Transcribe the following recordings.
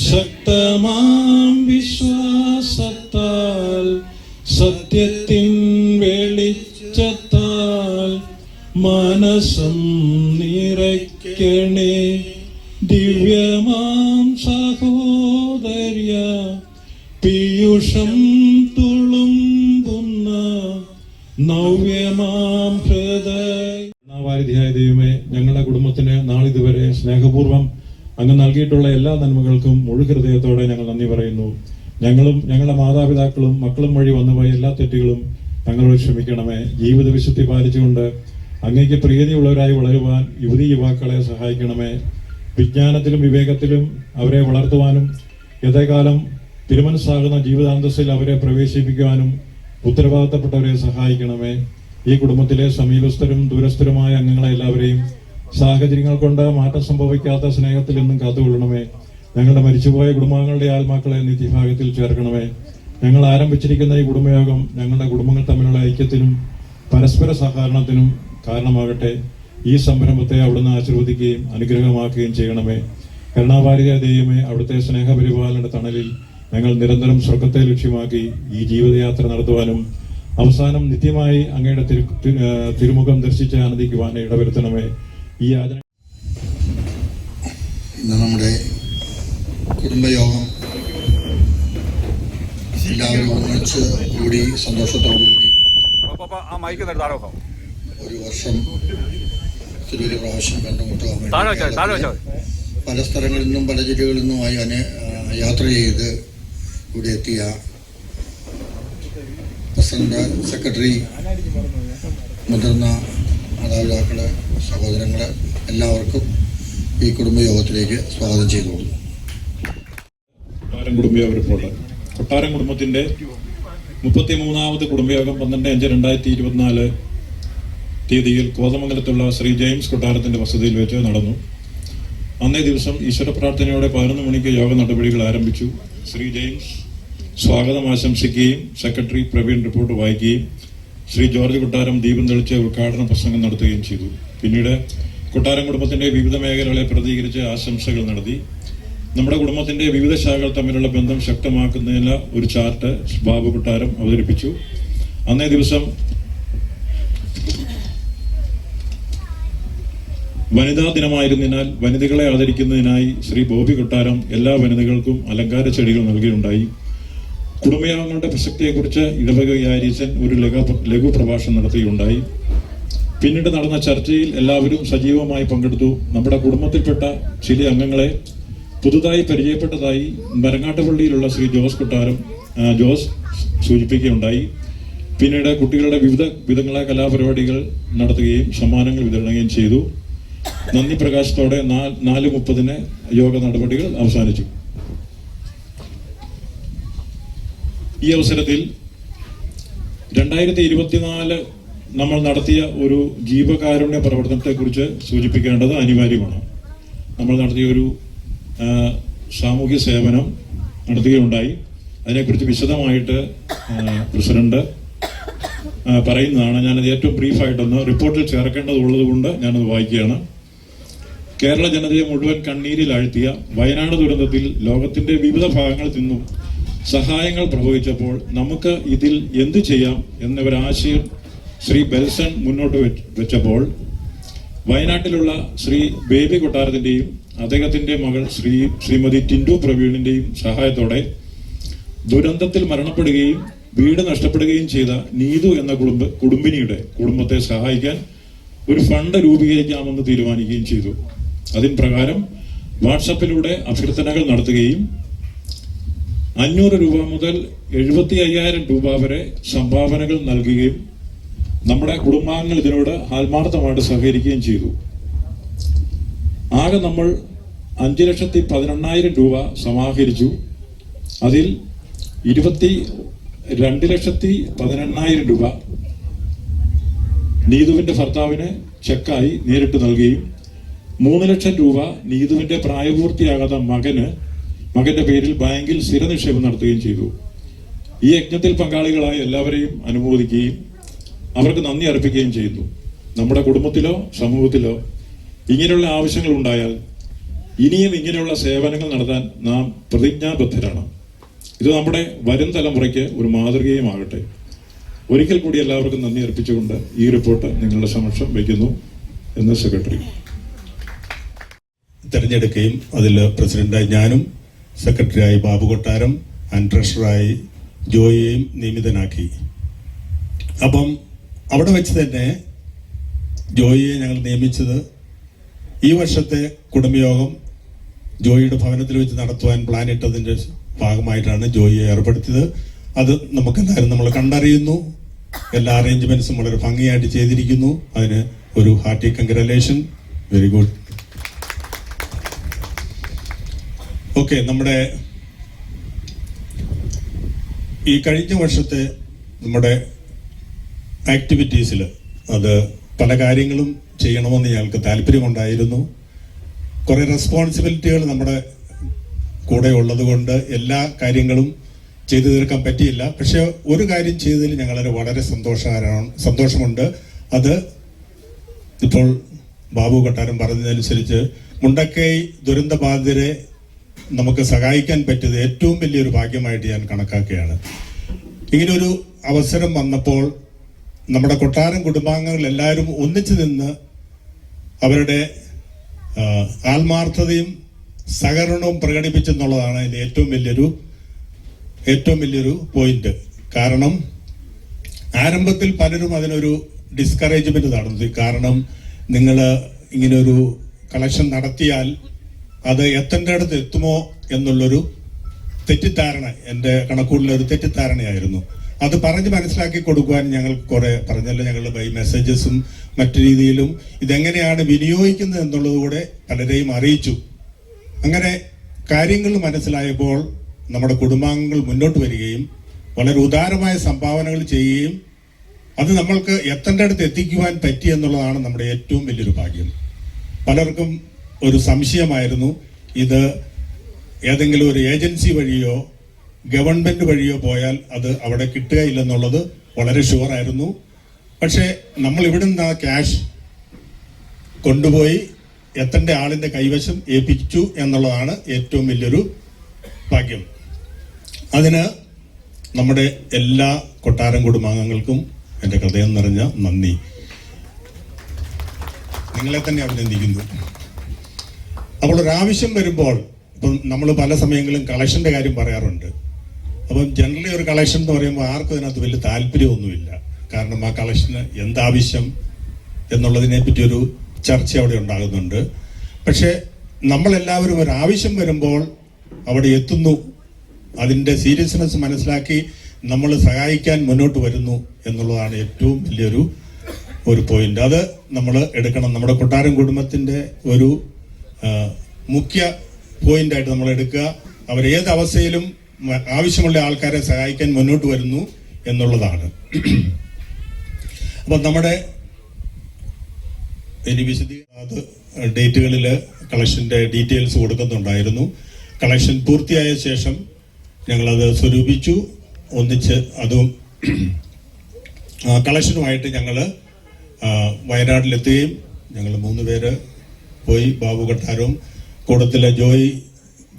ശക്തമാം വിശ്വാസത്താൽ സത്യത്തിൻ വെളിച്ചത്താൽ മനസ്സം നിറയ്ക്കണേ. ദിവ്യമാം സഹോദര്യ പീയൂഷം തുളുമ്പുന്ന നവ്യമാം ഹൃദയ ദൈവമേ, ഞങ്ങളുടെ കുടുംബത്തിന് നാളിതുവരെ സ്നേഹപൂർവ്വം അങ്ങ് നൽകിയിട്ടുള്ള എല്ലാ നന്മകൾക്കും മുഴുഹൃദയത്തോടെ ഞങ്ങൾ നന്ദി പറയുന്നു. ഞങ്ങളും ഞങ്ങളുടെ മാതാപിതാക്കളും മക്കളും വഴി വന്നുപോയ എല്ലാ തെറ്റുകളും ഞങ്ങളോട് ക്ഷമിക്കണമേ. ജീവിത വിശുദ്ധി പാലിച്ചുകൊണ്ട് അങ്ങേക്ക് പ്രീതിയുള്ളവരായി വളരുവാൻ യുവാക്കളെ സഹായിക്കണമേ. വിജ്ഞാനത്തിലും വിവേകത്തിലും അവരെ വളർത്തുവാനും യഥേകാലം തിരുമനസ്സാകുന്ന ജീവിതാന്തസ്സിൽ അവരെ പ്രവേശിപ്പിക്കുവാനും ഉത്തരവാദിത്തപ്പെട്ടവരെ സഹായിക്കണമേ. ഈ കുടുംബത്തിലെ സമീപസ്ഥരും ദൂരസ്ഥരുമായ അംഗങ്ങളെ എല്ലാവരെയും സാഹചര്യങ്ങൾ കൊണ്ട് മാറ്റം സംഭവിക്കാത്ത സ്നേഹത്തിൽ നിന്നും കാത്തുകൊള്ളണമേ. ഞങ്ങളുടെ മരിച്ചുപോയ കുടുംബാംഗങ്ങളുടെ ആത്മാക്കളെ നിത്യഭാഗത്തിൽ ചേർക്കണമേ. ഞങ്ങൾ ആരംഭിച്ചിരിക്കുന്ന ഈ കുടുംബയോഗം ഞങ്ങളുടെ കുടുംബങ്ങൾ തമ്മിലുള്ള ഐക്യത്തിനും പരസ്പര സഹകരണത്തിനും കാരണമാകട്ടെ. ഈ സംരംഭത്തെ അവിടുന്ന് ആശീർവദിക്കുകയും അനുഗ്രഹമാക്കുകയും ചെയ്യണമേ. കരുണാവാരിക ദൈവമേ, അവിടുത്തെ സ്നേഹപരിപാലന തണലിൽ ഞങ്ങൾ നിരന്തരം സ്വർഗത്തെ ലക്ഷ്യമാക്കി ഈ ജീവിതയാത്ര നടത്തുവാനും അവസാനം നിത്യമായി അങ്ങയുടെ തിരുമുഖം ദർശിച്ച് ആനന്ദിക്കുവാൻ ഇടവരുത്തണമേ. ഈ ആചരണ ഇന്ന് നമ്മുടെ കുടുംബയോഗം എല്ലാവരും ഒന്നിച്ച് കൂടി സന്തോഷത്തോടുകൂടി ഒരു വർഷം ഒരു പ്രാവശ്യം കണ്ടുമുട്ടാൻ പല സ്ഥലങ്ങളിൽ നിന്നും പല ജില്ലകളിൽ നിന്നുമായി യാത്ര ചെയ്ത് ഇവിടെ എത്തിയ പ്രസിഡന്റ്, സെക്രട്ടറി, മുതിർന്ന മാതാപിതാക്കള്, സഹോദരങ്ങള് എല്ലാവർക്കും ഈ കുടുംബയോഗത്തിലേക്ക് സ്വാഗതം ചെയ്തുകൊള്ളുന്നു. കുടുംബയോഗ റിപ്പോർട്ട്. കൊട്ടാരം കുടുംബത്തിന്റെ 33ാമത് കുടുംബയോഗം 12/5/2024 തീയതിയിൽ കോതമംഗലത്തുള്ള ശ്രീ ജെയിംസ് കൊട്ടാരത്തിന്റെ വസതിയിൽ വെച്ച് നടന്നു. അന്നേ ദിവസം ഈശ്വര പ്രാർത്ഥനയോടെ 11 മണിക്ക് യോഗ നടപടികൾ ആരംഭിച്ചു. ശ്രീ ജെയിംസ് സ്വാഗതം ആശംസിക്കുകയും സെക്രട്ടറി പ്രവീൺ റിപ്പോർട്ട് വായിക്കുകയും ശ്രീ ജോർജ് കൊട്ടാരം ദീപം തെളിച്ച് ഉദ്ഘാടന പ്രസംഗം നടത്തുകയും ചെയ്തു. പിന്നീട് കൊട്ടാരം കുടുംബത്തിന്റെ വിവിധ മേഖലകളെ പ്രതികരിച്ച് ആശംസകൾ നടത്തി. നമ്മുടെ കുടുംബത്തിന്റെ വിവിധ ശാഖകൾ തമ്മിലുള്ള ബന്ധം ശക്തമാക്കുന്നതിന് ഒരു ചാർട്ട് ബാബു കൊട്ടാരം അവതരിപ്പിച്ചു. അന്നേ ദിവസം വനിതാ ദിനമായിരുന്നതിനാൽ വനിതകളെ ആദരിക്കുന്നതിനായി ശ്രീ ബോബി കൊട്ടാരം എല്ലാ വനിതകൾക്കും അലങ്കാര ചെടികൾ നൽകുകയുണ്ടായി. കുടുംബയോഗങ്ങളുടെ പ്രസക്തിയെക്കുറിച്ച് ഇടവക വികാരിയച്ഛൻ ഒരു ലഘു പ്രഭാഷണം നടത്തുകയുണ്ടായി. പിന്നീട് നടന്ന ചർച്ചയിൽ എല്ലാവരും സജീവമായി പങ്കെടുത്തു. നമ്മുടെ കുടുംബത്തിൽപ്പെട്ട ചില അംഗങ്ങളെ പുതുതായി പരിചയപ്പെട്ടതായി മരങ്ങാട്ടുപള്ളിയിലുള്ള ശ്രീ ജോസ് സൂചിപ്പിക്കുകയുണ്ടായി. പിന്നീട് കുട്ടികളുടെ വിധങ്ങളെ കലാപരിപാടികൾ നടത്തുകയും സമ്മാനങ്ങൾ വിതരണയും ചെയ്തു. നന്ദി പ്രകാശത്തോടെ 4:30 യോഗ നടപടികൾ അവസാനിച്ചു. ഈ അവസരത്തിൽ 2024 നമ്മൾ നടത്തിയ ഒരു ജീവകാരുണ്യ പ്രവർത്തനത്തെക്കുറിച്ച് സൂചിപ്പിക്കേണ്ടത് അനിവാര്യമാണ്. നമ്മൾ നടത്തിയ ഒരു സാമൂഹ്യ സേവനം നടത്തുകയുണ്ടായി. അതിനെക്കുറിച്ച് വിശദമായിട്ട് പ്രസിഡന്റ് പറയുന്നതാണ്. ഞാനത് ഏറ്റവും ബ്രീഫായിട്ടൊന്ന് റിപ്പോർട്ടിൽ ചേർക്കേണ്ടതുള്ളത് കൊണ്ട് ഞാനത് വായിക്കുകയാണ്. കേരള ജനതയെ മുഴുവൻ കണ്ണീരിൽ ആഴ്ത്തിയ വയനാട് ദുരന്തത്തിൽ ലോകത്തിന്റെ വിവിധ ഭാഗങ്ങളിൽ നിന്നും സഹായങ്ങൾ പ്രവഹിച്ചപ്പോൾ നമുക്ക് ഇതിൽ എന്തു ചെയ്യാം എന്ന ഒരാശയം ശ്രീ ബെൽസൺ മുന്നോട്ട് വെച്ചപ്പോൾ വയനാട്ടിലുള്ള ശ്രീ ബേബി കൊട്ടാരത്തിന്റെയും അദ്ദേഹത്തിന്റെ മകൾ ശ്രീമതി ടിൻഡു പ്രവീണിന്റെയും സഹായത്തോടെ ദുരന്തത്തിൽ മരണപ്പെടുകയും വീട് നഷ്ടപ്പെടുകയും ചെയ്ത നീതു എന്ന കുടുംബിനിയുടെ കുടുംബത്തെ സഹായിക്കാൻ ഒരു ഫണ്ട് രൂപീകരിക്കാമെന്ന് തീരുമാനിക്കുകയും ചെയ്തു. അതിന് പ്രകാരം വാട്സപ്പിലൂടെ അഭ്യർത്ഥനകൾ നടത്തുകയും 500 രൂപ മുതൽ 75,000 രൂപ വരെ സംഭാവനകൾ നൽകുകയും നമ്മുടെ കുടുംബാംഗങ്ങൾ ഇതിനോട് ആത്മാർത്ഥമായിട്ട് സഹകരിക്കുകയും ചെയ്തു. ആകെ നമ്മൾ 5,18,000 രൂപ സമാഹരിച്ചു. അതിൽ 22,18,000 രൂപ നീതുവിന്റെ ഭർത്താവിന് ചെക്കായി നേരിട്ട് നൽകുകയും 3 ലക്ഷം രൂപ നീതുവിന്റെ പ്രായപൂർത്തിയാകാത്ത മകന്റെ പേരിൽ ബാങ്കിൽ സ്ഥിര നിക്ഷേപം നടത്തുകയും ചെയ്തു. ഈ യജ്ഞത്തിൽ പങ്കാളികളായ എല്ലാവരെയും അനുമോദിക്കുകയും അവർക്ക് നന്ദി അർപ്പിക്കുകയും ചെയ്യുന്നു. നമ്മുടെ കുടുംബത്തിലോ സമൂഹത്തിലോ ഇങ്ങനെയുള്ള ആവശ്യങ്ങൾ ഉണ്ടായാൽ ഇനിയും ഇങ്ങനെയുള്ള സേവനങ്ങൾ നടത്താൻ നാം പ്രതിജ്ഞാബദ്ധരാണ്. ഇത് നമ്മുടെ വരും തലമുറയ്ക്ക് ഒരു മാതൃകയുമാകട്ടെ. ഒരിക്കൽ കൂടി എല്ലാവർക്കും നന്ദി അർപ്പിച്ചുകൊണ്ട് ഈ റിപ്പോർട്ട് നിങ്ങളുടെ സമക്ഷം വയ്ക്കുന്നു എന്ന് സെക്രട്ടറി തിരഞ്ഞെടുക്കുകയും അതിൽ പ്രസിഡന്റായി ഞാനും സെക്രട്ടറിയായി ബാബു കൊട്ടാരം ആൻഡ് ട്രഷററായി ജോയിയെയും നിയമിതനാക്കി. അപ്പം അവിടെ വെച്ച് തന്നെ ജോയിയെ ഞങ്ങൾ നിയമിച്ചത് ഈ വർഷത്തെ കുടുംബയോഗം ജോയിയുടെ ഭവനത്തിൽ വെച്ച് നടത്തുവാൻ പ്ലാൻ ഇട്ടതിൻ്റെ ഭാഗമായിട്ടാണ് ജോയിയെ ഏർപ്പെടുത്തിയത്. അത് നമുക്കെല്ലാവരും നമ്മൾ കണ്ടറിയുന്നു. എല്ലാ അറേഞ്ച്മെന്റ്സും വളരെ ഭംഗിയായിട്ട് ചെയ്തിരിക്കുന്നു. അതിന് ഒരു hearty congratulation. Very good. Okay, നമ്മുടെ ഈ കഴിഞ്ഞ വർഷത്തെ നമ്മുടെ ആക്ടിവിറ്റീസിൽ അത് പല കാര്യങ്ങളും ചെയ്യണമെന്ന് ഞങ്ങൾക്ക് താല്പര്യമുണ്ടായിരുന്നു. കുറേ റെസ്പോൺസിബിലിറ്റികൾ നമ്മുടെ കൂടെ ഉള്ളത് കൊണ്ട് എല്ലാ കാര്യങ്ങളും ചെയ്തു തീർക്കാൻ പറ്റിയില്ല. പക്ഷെ ഒരു കാര്യം ചെയ്തതിൽ ഞങ്ങൾ വളരെ സന്തോഷമുണ്ട്. അത് ഇപ്പോൾ ബാബു കൊട്ടാരം പറഞ്ഞതനുസരിച്ച് മുണ്ടക്കൈ ദുരന്ത ബാധിതരെ നമുക്ക് സഹായിക്കാൻ പറ്റിയത് ഏറ്റവും വലിയൊരു ഭാഗ്യമായിട്ട് ഞാൻ കണക്കാക്കുകയാണ്. ഇങ്ങനൊരു അവസരം വന്നപ്പോൾ നമ്മുടെ കൊട്ടാരം കുടുംബാംഗങ്ങൾ എല്ലാവരും ഒന്നിച്ചു നിന്ന് അവരുടെ ആത്മാർത്ഥതയും സഹകരണവും പ്രകടിപ്പിച്ചെന്നുള്ളതാണ് അതിൻ്റെ ഏറ്റവും വലിയൊരു പോയിന്റ്. കാരണം ആരംഭത്തിൽ പലരും അതിനൊരു ഡിസ്കറേജ്മെന്റ് നടന്നു. കാരണം നിങ്ങൾ ഇങ്ങനൊരു കളക്ഷൻ നടത്തിയാൽ അത് എത്തേണ്ടടുത്ത് എത്തുമോ എന്നുള്ളൊരു തെറ്റിദ്ധാരണ, എൻ്റെ കണക്കൂടിലൊരു തെറ്റിദ്ധാരണയായിരുന്നു. അത് പറഞ്ഞ് മനസ്സിലാക്കി കൊടുക്കുവാൻ ഞങ്ങൾ കുറെ പറഞ്ഞല്ലോ. ഞങ്ങൾ ബൈ മെസ്സേജസും മറ്റു രീതിയിലും ഇതെങ്ങനെയാണ് വിനിയോഗിക്കുന്നത് എന്നുള്ളത് കൂടെ പലരെയും അറിയിച്ചു. അങ്ങനെ കാര്യങ്ങൾ മനസ്സിലായപ്പോൾ നമ്മുടെ കുടുംബാംഗങ്ങൾ മുന്നോട്ട് വരികയും വളരെ ഉദാരമായ സംഭാവനകൾ ചെയ്യുകയും അത് നമ്മൾക്ക് എത്തേണ്ടടുത്ത് എത്തിക്കുവാൻ പറ്റി എന്നുള്ളതാണ് നമ്മുടെ ഏറ്റവും വലിയൊരു ഭാഗ്യം. പലർക്കും ഒരു സംശയമായിരുന്നു, ഇത് ഏതെങ്കിലും ഒരു ഏജൻസി വഴിയോ ഗവൺമെന്റ് വഴിയോ പോയാൽ അത് അവിടെ കിട്ടുകയില്ലെന്നുള്ളത് വളരെ ഷുവറായിരുന്നു. പക്ഷേ നമ്മൾ ഇവിടുന്ന് ആ ക്യാഷ് കൊണ്ടുപോയി എത്തേണ്ട ആളിന്റെ കൈവശം ഏൽപ്പിച്ചു എന്നുള്ളതാണ് ഏറ്റവും വലിയൊരു ഭാഗ്യം. അതിന് നമ്മുടെ എല്ലാ കൊട്ടാരം കുടുംബാംഗങ്ങൾക്കും എൻ്റെ ഹൃദയം നിറഞ്ഞ നന്ദി. നിങ്ങളെ തന്നെ അഭിനന്ദിക്കുന്നു. അപ്പോൾ ഒരാവശ്യം വരുമ്പോൾ ഇപ്പം നമ്മൾ പല സമയങ്ങളും കളക്ഷന്റെ കാര്യം പറയാറുണ്ട്. അപ്പം ജനറലി ഒരു കളക്ഷൻ എന്ന് പറയുമ്പോൾ ആർക്കും അതിനകത്ത് വലിയ താല്പര്യമൊന്നുമില്ല. കാരണം ആ കളക്ഷന് എന്താവശ്യം എന്നുള്ളതിനെ പറ്റി ഒരു ചർച്ച അവിടെ ഉണ്ടാകുന്നുണ്ട്. പക്ഷെ നമ്മളെല്ലാവരും ഒരാവശ്യം വരുമ്പോൾ അവിടെ എത്തുന്നു, അതിൻ്റെ സീരിയസ്നെസ് മനസ്സിലാക്കി നമ്മൾ സഹായിക്കാൻ മുന്നോട്ട് വരുന്നു എന്നുള്ളതാണ് ഏറ്റവും വലിയൊരു പോയിന്റ്. അത് നമ്മൾ എടുക്കണം. നമ്മുടെ കൊട്ടാരം കുടുംബത്തിൻ്റെ ഒരു മുഖ്യ പോയിന്റായിട്ട് നമ്മൾ എടുക്കുക. അവരേത് അവസ്ഥയിലും ആവശ്യമുള്ള ആൾക്കാരെ സഹായിക്കാൻ മുന്നോട്ട് വരുന്നു എന്നുള്ളതാണ്. അപ്പം നമ്മുടെ ഇനി അത് ഡേറ്റുകളിൽ കളക്ഷൻ്റെ ഡീറ്റെയിൽസ് കൊടുക്കുന്നുണ്ടായിരുന്നു. കളക്ഷൻ പൂർത്തിയായ ശേഷം ഞങ്ങളത് സ്വരൂപിച്ചു, ഒന്നിച്ച് അതും കളക്ഷനുമായിട്ട് ഞങ്ങൾ വയനാട്ടിലെത്തുകയും ഞങ്ങൾ 3 പേര് പോയി. ബാബു കൊട്ടാരവും കൂടത്തിലെ ജോയി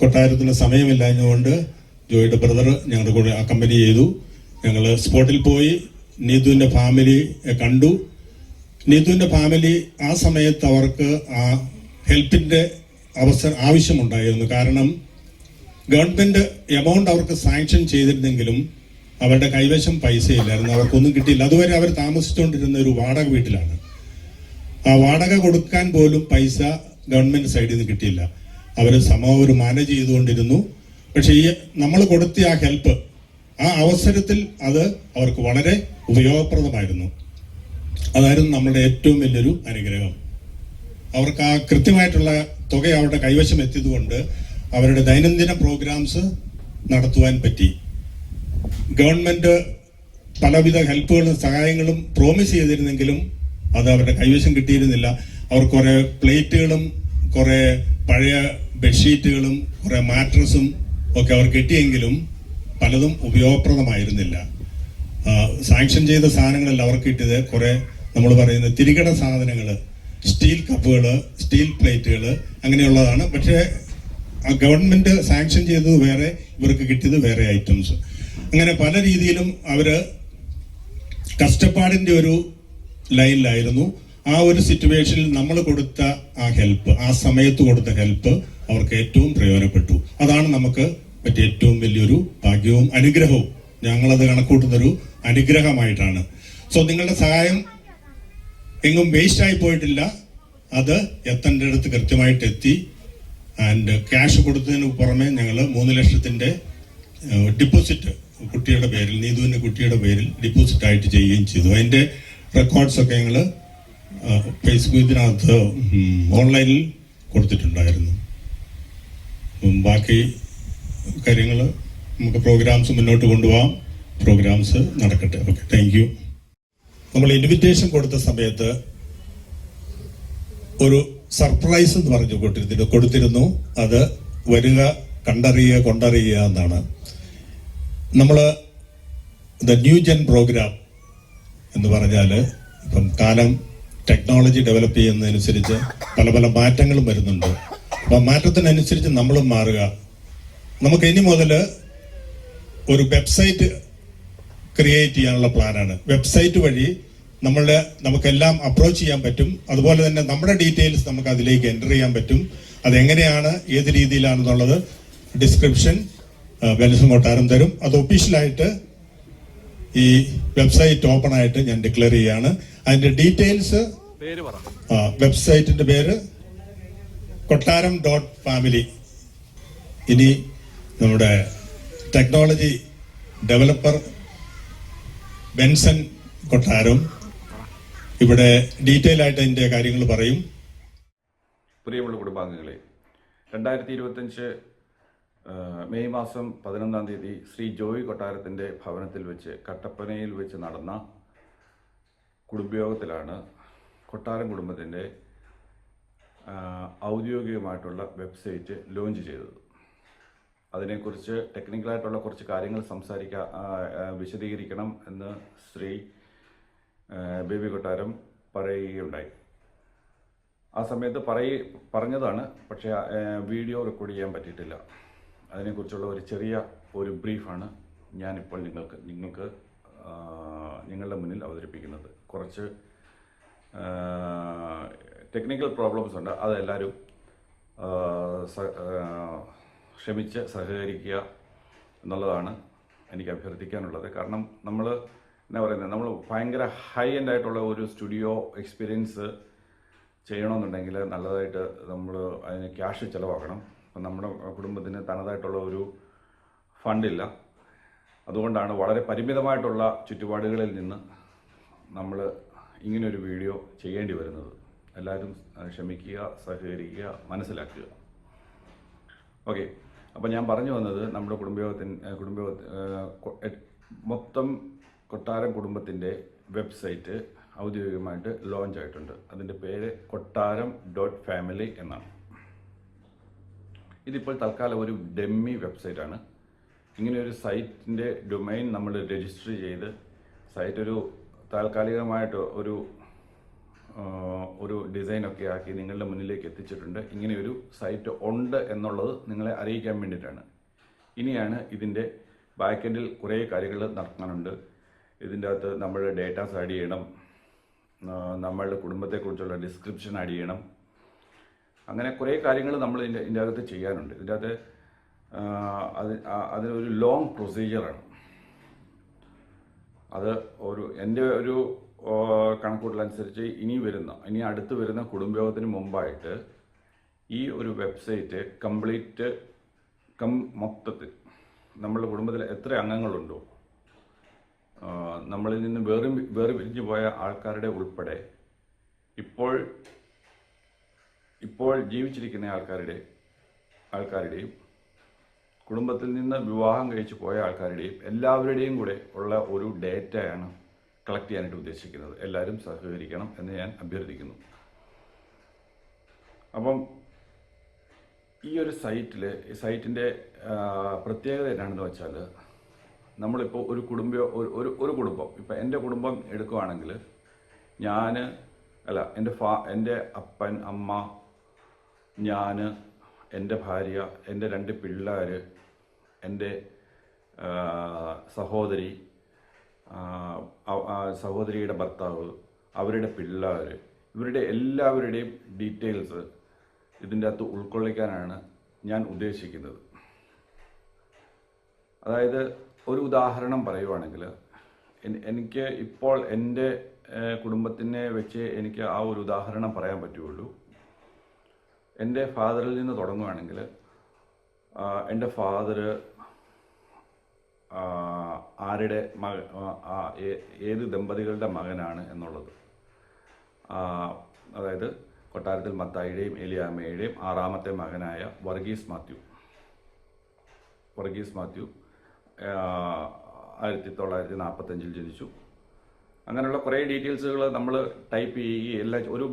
കൊട്ടാരത്തിന് സമയമില്ലാഞ്ഞുകൊണ്ട് ജോയിയുടെ ബ്രദർ ഞങ്ങളുടെ കൂടെ അക്കമ്പനി ചെയ്തു. ഞങ്ങൾ സ്പോട്ടിൽ പോയി നീതുവിൻ്റെ ഫാമിലി കണ്ടു. നീതുവിൻ്റെ ഫാമിലി ആ സമയത്ത് അവർക്ക് ആ ഹെൽപ്പിൻ്റെ ആവശ്യമുണ്ടായിരുന്നു. കാരണം ഗവൺമെന്റ് എമൗണ്ട് അവർക്ക് സാങ്ഷൻ ചെയ്തിരുന്നെങ്കിലും അവരുടെ കൈവശം പൈസയില്ലായിരുന്നു, അവർക്കൊന്നും കിട്ടിയില്ല. അതുവരെ അവർ താമസിച്ചുകൊണ്ടിരുന്ന ഒരു വാടക വീട്ടിലാണ്. ആ വാടക കൊടുക്കാൻ പോലും പൈസ ഗവൺമെന്റ് സൈഡിൽ നിന്ന് കിട്ടിയില്ല. അവർ അവർ മാനേജ് ചെയ്തുകൊണ്ടിരുന്നു. പക്ഷെ ഈ നമ്മൾ കൊടുത്ത ആ ഹെൽപ്പ് ആ അവസരത്തിൽ അത് അവർക്ക് വളരെ ഉപയോഗപ്രദമായിരുന്നു. അതായിരുന്നു നമ്മുടെ ഏറ്റവും വലിയൊരു അനുഗ്രഹം. അവർക്ക് ആ കൃത്യമായിട്ടുള്ള തുക അവരുടെ കൈവശം എത്തിയതുകൊണ്ട് അവരുടെ ദൈനംദിന പ്രോഗ്രാംസ് നടത്തുവാൻ പറ്റി. ഗവൺമെന്റ് പലവിധ ഹെൽപ്പുകളും സഹായങ്ങളും പ്രോമിസ് ചെയ്തിരുന്നെങ്കിലും അത് അവരുടെ കൈവശം കിട്ടിയിരുന്നില്ല. അവർ കുറെ പ്ലേറ്റുകളും കുറെ പഴയ ബെഡ്ഷീറ്റുകളും കുറെ മാട്രസും ഒക്കെ അവർ കിട്ടിയെങ്കിലും പലതും ഉപയോഗപ്രദമായിരുന്നില്ല. സാങ്ഷൻ ചെയ്ത സാധനങ്ങളല്ല അവർക്ക് കിട്ടിയത് കുറെ നമ്മൾ പറയുന്ന തിരികട സാധനങ്ങൾ, സ്റ്റീൽ കപ്പുകൾ, സ്റ്റീൽ പ്ലേറ്റുകൾ അങ്ങനെയുള്ളതാണ്. പക്ഷേ ഗവൺമെന്റ് സാങ്ഷൻ ചെയ്തത് വേറെ, ഇവർക്ക് കിട്ടിയത് വേറെ ഐറ്റംസ്. അങ്ങനെ പല രീതിയിലും അവര് കഷ്ടപ്പാടിന്റെ ഒരു ലൈനിലായിരുന്നു. ആ ഒരു സിറ്റുവേഷനിൽ നമ്മൾ കൊടുത്ത ആ ഹെൽപ്പ്, ആ സമയത്ത് കൊടുത്ത ഹെൽപ്പ് അവർക്ക് ഏറ്റവും പ്രയോജനപ്പെട്ടു. അതാണ് നമുക്ക് പറ്റിയ ഏറ്റവും വലിയൊരു ഭാഗ്യവും അനുഗ്രഹവും. ഞങ്ങളത് കണക്കൂട്ടുന്നൊരു അനുഗ്രഹമായിട്ടാണ്. സോ നിങ്ങളുടെ സഹായം എങ്ങും വേസ്റ്റായി പോയിട്ടില്ല. അത് എത്തേണ്ടടുത്ത് കൃത്യമായിട്ട് എത്തി. ആൻഡ് ക്യാഷ് കൊടുത്തതിന് പുറമെ ഞങ്ങൾ 3 ലക്ഷത്തിന്റെ ഡിപ്പോസിറ്റ് കുട്ടിയുടെ പേരിൽ, നീതുവിന്റെ കുട്ടിയുടെ പേരിൽ ഡിപ്പോസിറ്റ് ആയിട്ട് ചെയ്യുകയും ചെയ്തു. അതിന്റെ റെക്കോർഡ്സ് ഒക്കെ ഞങ്ങൾ ഫേസ്ബുക്കിനകത്ത് ഓൺലൈനിൽ കൊടുത്തിട്ടുണ്ടായിരുന്നു. ബാക്കി കാര്യങ്ങൾ നമുക്ക് പ്രോഗ്രാംസ് മുന്നോട്ട് കൊണ്ടുപോകാം. പ്രോഗ്രാംസ് നടക്കട്ടെ. Okay, thank you. നമ്മൾ ഇൻവിറ്റേഷൻ കൊടുത്ത സമയത്ത് ഒരു സർപ്രൈസ് എന്ന് പറഞ്ഞു കൊടുത്തിരുന്നു. അത് വരിക, കണ്ടറിയുക, കൊണ്ടറിയുക എന്നാണ്. നമ്മൾ ദ ന്യൂ ജെൻ പ്രോഗ്രാം എന്ന് പറഞ്ഞാൽ ഇപ്പം കാലം ടെക്നോളജി ഡെവലപ്പ് ചെയ്യുന്നതനുസരിച്ച് പല പല മാറ്റങ്ങളും വരുന്നുണ്ട്. അപ്പം മാറ്റത്തിനനുസരിച്ച് നമ്മളും മാറുക. നമുക്ക് ഇനി മുതൽ ഒരു വെബ്സൈറ്റ് ക്രിയേറ്റ് ചെയ്യാനുള്ള പ്ലാനാണ്. വെബ്സൈറ്റ് വഴി നമുക്കെല്ലാം അപ്രോച്ച് ചെയ്യാൻ പറ്റും. അതുപോലെ തന്നെ നമ്മുടെ ഡീറ്റെയിൽസ് നമുക്ക് അതിലേക്ക് എൻ്റർ ചെയ്യാൻ പറ്റും. അതെങ്ങനെയാണ്, ഏത് രീതിയിലാണെന്നുള്ളത് ഡിസ്ക്രിപ്ഷൻ വെൽസം കൊട്ടാരം തരും. അത് ഒഫീഷ്യലായിട്ട് ഈ വെബ്സൈറ്റ് ഓപ്പൺ ആയിട്ട് ഞാൻ ഡിക്ലെയർ ചെയ്യാണ്. അതിന്റെ ഡീറ്റെയിൽസ്, വെബ്സൈറ്റിന്റെ പേര് kottaram.family. ഇനി നമ്മുടെ ടെക്നോളജി ഡെവലപ്പർ ബെൻസൺ കൊട്ടാരം ഇവിടെ ഡീറ്റെയിൽ ആയിട്ട് അതിന്റെ കാര്യങ്ങൾ പറയും. പ്രിയമുള്ള കുടുംബാംഗങ്ങളെ, 2025 മെയ് മാസം 11-ാം തീയതി ശ്രീ ജോയി കൊട്ടാരത്തിൻ്റെ ഭവനത്തിൽ വെച്ച്, കട്ടപ്പനയിൽ വെച്ച് നടന്ന കുടുംബയോഗത്തിലാണ് കൊട്ടാരം കുടുംബത്തിൻ്റെ ഔദ്യോഗികമായിട്ടുള്ള വെബ്സൈറ്റ് ലോഞ്ച് ചെയ്തത്. അതിനെക്കുറിച്ച് ടെക്നിക്കലായിട്ടുള്ള കുറച്ച് കാര്യങ്ങൾ വിശദീകരിക്കണം എന്ന് ശ്രീ ബേബി കൊട്ടാരം പറയുകയുണ്ടായി. ആ സമയത്ത് പറഞ്ഞതാണ്, പക്ഷേ വീഡിയോ റെക്കോർഡ് ചെയ്യാൻ പറ്റിയിട്ടില്ല. അതിനെക്കുറിച്ചുള്ള ഒരു ചെറിയ ബ്രീഫാണ് ഞാനിപ്പോൾ നിങ്ങൾക്ക് നിങ്ങളുടെ മുന്നിൽ അവതരിപ്പിക്കുന്നത്. കുറച്ച് ടെക്നിക്കൽ പ്രോബ്ലംസ് ഉണ്ട്. അതെല്ലാവരും ക്ഷമിച്ച് സഹകരിക്കുക എന്നുള്ളതാണ് എനിക്ക് അഭ്യർത്ഥിക്കാനുള്ളത്. കാരണം നമ്മൾ ഭയങ്കര ഹൈ എൻഡ് ആയിട്ടുള്ള ഒരു സ്റ്റുഡിയോ എക്സ്പീരിയൻസ് ചെയ്യണമെന്നുണ്ടെങ്കിൽ നല്ലതായിട്ട് നമ്മൾ അതിന് ക്യാഷ് ചിലവാക്കണം. അപ്പം നമ്മുടെ കുടുംബത്തിന് തനതായിട്ടുള്ള ഒരു ഫണ്ടില്ല. അതുകൊണ്ടാണ് വളരെ പരിമിതമായിട്ടുള്ള ചുറ്റുപാടുകളിൽ നിന്ന് നമ്മൾ ഇങ്ങനൊരു വീഡിയോ ചെയ്യേണ്ടി വരുന്നത്. എല്ലാവരും ക്ഷമിക്കുക, സഹകരിക്കുക, മനസ്സിലാക്കുക. ഓക്കെ, അപ്പോൾ ഞാൻ പറഞ്ഞു വന്നത് നമ്മുടെ മൊത്തം കൊട്ടാരം കുടുംബത്തിൻ്റെ വെബ്സൈറ്റ് ഔദ്യോഗികമായിട്ട് ലോഞ്ച് ആയിട്ടുണ്ട്. അതിൻ്റെ പേര് kottaram.family എന്നാണ്. ഇതിപ്പോൾ തൽക്കാലം ഒരു ഡെമ്മി വെബ്സൈറ്റാണ്. ഇങ്ങനെയൊരു സൈറ്റിൻ്റെ ഡൊമൈൻ നമ്മൾ രജിസ്റ്റർ ചെയ്ത് സൈറ്റ് ഒരു താൽക്കാലികമായിട്ട് ഒരു ഡിസൈനൊക്കെ ആക്കി നിങ്ങളുടെ മുന്നിലേക്ക് എത്തിച്ചിട്ടുണ്ട്. ഇങ്ങനെയൊരു സൈറ്റ് ഉണ്ട് എന്നുള്ളത് നിങ്ങളെ അറിയിക്കാൻ വേണ്ടിയിട്ടാണ്. ഇനിയാണ് ഇതിൻ്റെ ബാക്കെൻഡിൽ കുറേ കാര്യങ്ങൾ നടക്കാനുണ്ട്. ഇതിൻ്റെ അകത്ത് നമ്മുടെ ഡേറ്റാസ് ആഡ് ചെയ്യണം, നമ്മളുടെ കുടുംബത്തെക്കുറിച്ചുള്ള ഡിസ്ക്രിപ്ഷൻ ആഡ് ചെയ്യണം. അങ്ങനെ കുറേ കാര്യങ്ങൾ നമ്മൾ ഇതിൻ്റെ അകത്ത് ചെയ്യാനുണ്ട്. ഇതിൻ്റെ അകത്ത് അതിനൊരു ലോങ് പ്രൊസീജിയറാണ്. അത് എൻ്റെ ഒരു കണക്കൂട്ടലനുസരിച്ച് ഇനി അടുത്ത് വരുന്ന കുടുംബയോഗത്തിന് മുമ്പായിട്ട് ഈ ഒരു വെബ്സൈറ്റ് മൊത്തത്തിൽ നമ്മളുടെ കുടുംബത്തിൽ എത്ര അംഗങ്ങളുണ്ടോ, നമ്മളിൽ നിന്ന് വേർപിരിഞ്ഞു പോയ ആൾക്കാരുടെ ഉൾപ്പെടെ ഇപ്പോൾ ജീവിച്ചിരിക്കുന്ന ആൾക്കാരുടെയും കുടുംബത്തിൽ നിന്ന് വിവാഹം കഴിച്ചു പോയ ആൾക്കാരുടെയും എല്ലാവരുടെയും കൂടെ ഉള്ള ഒരു ഡേറ്റയാണ് കളക്ട് ചെയ്യാനായിട്ട് ഉദ്ദേശിക്കുന്നത്. എല്ലാവരും സഹകരിക്കണം എന്ന് ഞാൻ അഭ്യർത്ഥിക്കുന്നു. അപ്പം ഈ ഒരു സൈറ്റിൻ്റെ പ്രത്യേകത എന്നാണെന്ന് വെച്ചാൽ, നമ്മളിപ്പോൾ ഒരു കുടുംബം ഇപ്പം എൻ്റെ കുടുംബം എടുക്കുകയാണെങ്കിൽ ഞാൻ അല്ല, എൻ്റെ അപ്പൻ, അമ്മ, ഞാൻ, എൻ്റെ ഭാര്യ, എൻ്റെ 2 പിള്ളേർ, എൻ്റെ സഹോദരി, സഹോദരിയുടെ ഭർത്താവ്, അവരുടെ പിള്ളേർ, ഇവരുടെ എല്ലാവരുടെയും ഡീറ്റെയിൽസ് ഇതിൻ്റെ അകത്ത് ഉൾക്കൊള്ളിക്കാനാണ് ഞാൻ ഉദ്ദേശിക്കുന്നത്. അതായത് ഒരു ഉദാഹരണം പറയുവാണെങ്കിൽ, എനിക്ക് ഇപ്പോൾ എൻ്റെ കുടുംബത്തിനെ വെച്ച് എനിക്ക് ആ ഒരു ഉദാഹരണം പറയാൻ പറ്റുള്ളൂ. എൻ്റെ ഫാദറിൽ നിന്ന് തുടങ്ങുകയാണെങ്കിൽ, എൻ്റെ ഫാദർ ആരുടെ ഏത് ദമ്പതികളുടെ മകനാണ് എന്നുള്ളത്, അതായത് കൊട്ടാരത്തിൽ മത്തായിയുടെയും ഏലിയാമ്മയുടെയും 6ാമത്തെ മകനായ വർഗീസ് മാത്യു 1945 ജനിച്ചു. അങ്ങനെയുള്ള കുറേ ഡീറ്റെയിൽസുകൾ നമ്മൾ ടൈപ്പ് ചെയ്യുകയും എല്ലാം ഒരു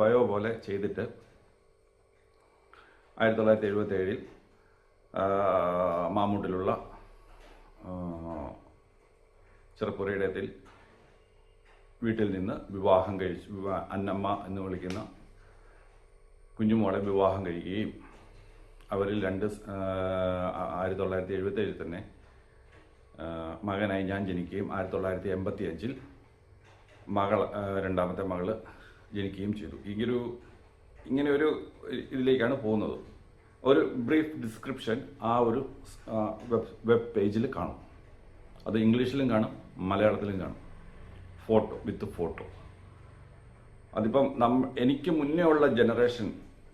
ബയോ പോലെ ചെയ്തിട്ട് 1977 മാമൂട്ടിലുള്ള ചെറുപ്പുരയിടത്തിൽ വീട്ടിൽ നിന്ന് വിവാഹം കഴിച്ചു, അന്നമ്മ എന്ന് വിളിക്കുന്ന കുഞ്ഞുമോളെ വിവാഹം കഴിക്കുകയും അവരിൽ 1977 തന്നെ മകനായി ഞാൻ ജനിക്കുകയും 1985 രണ്ടാമത്തെ മകൾ ജനിക്കുകയും ചെയ്തു. ഇങ്ങനെ ഒരു ഇതിലേക്കാണ് പോകുന്നത്. ഒരു ബ്രീഫ് ഡിസ്ക്രിപ്ഷൻ ആ ഒരു വെബ് പേജിൽ കാണും. അത് ഇംഗ്ലീഷിലും കാണും, മലയാളത്തിലും കാണും, ഫോട്ടോ. അതിപ്പം എനിക്ക് മുന്നേ ഉള്ള ജനറേഷൻ,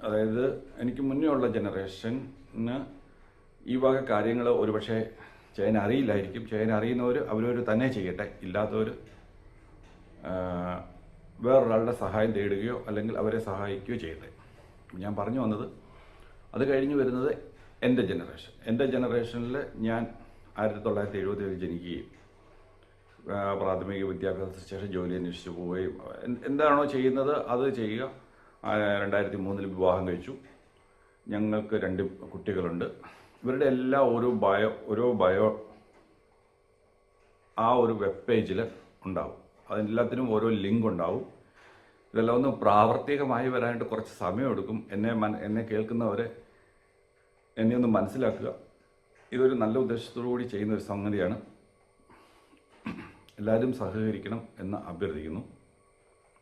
അതായത് എനിക്ക് മുന്നേ ഉള്ള ജനറേഷന് ഈ വക കാര്യങ്ങൾ ഒരുപക്ഷെ ചെയ്യാൻ അറിയില്ലായിരിക്കും. ചെയ്യാൻ അറിയുന്നവർ അവരവർ തന്നെ ചെയ്യട്ടെ, ഇല്ലാത്തവർ വേറൊരാളുടെ സഹായം തേടുകയോ അല്ലെങ്കിൽ അവരെ സഹായിക്കുകയോ ചെയ്യട്ടെ. ഞാൻ പറഞ്ഞു വന്നത്, അത് കഴിഞ്ഞ് വരുന്നത് എൻ്റെ ജനറേഷനിൽ ഞാൻ 1977 ജനിക്കുകയും പ്രാഥമിക വിദ്യാഭ്യാസത്തിന് ശേഷം ജോലി അന്വേഷിച്ച് പോവുകയും എന്താണോ ചെയ്യുന്നത് അത് ചെയ്യുക. 2003 വിവാഹം കഴിച്ചു. ഞങ്ങൾക്ക് 2 കുട്ടികളുണ്ട്. ഇവരുടെ എല്ലാം ഓരോ ബയോ ആ ഒരു വെബ് പേജിൽ ഉണ്ടാവും. അതിനെല്ലാത്തിനും ഓരോ ലിങ്ക് ഉണ്ടാവും. ഇതെല്ലാം ഒന്ന് പ്രാവർത്തികമായി വരാനായിട്ട് കുറച്ച് സമയമെടുക്കും. എന്നെ കേൾക്കുന്നവരെ എന്നെ ഒന്ന് മനസ്സിലാക്കുക. ഇതൊരു നല്ല ഉദ്ദേശത്തോടു കൂടി ചെയ്യുന്ന ഒരു സംഗതിയാണ്. എല്ലാവരും സഹകരിക്കണം എന്ന് അഭ്യർത്ഥിക്കുന്നു.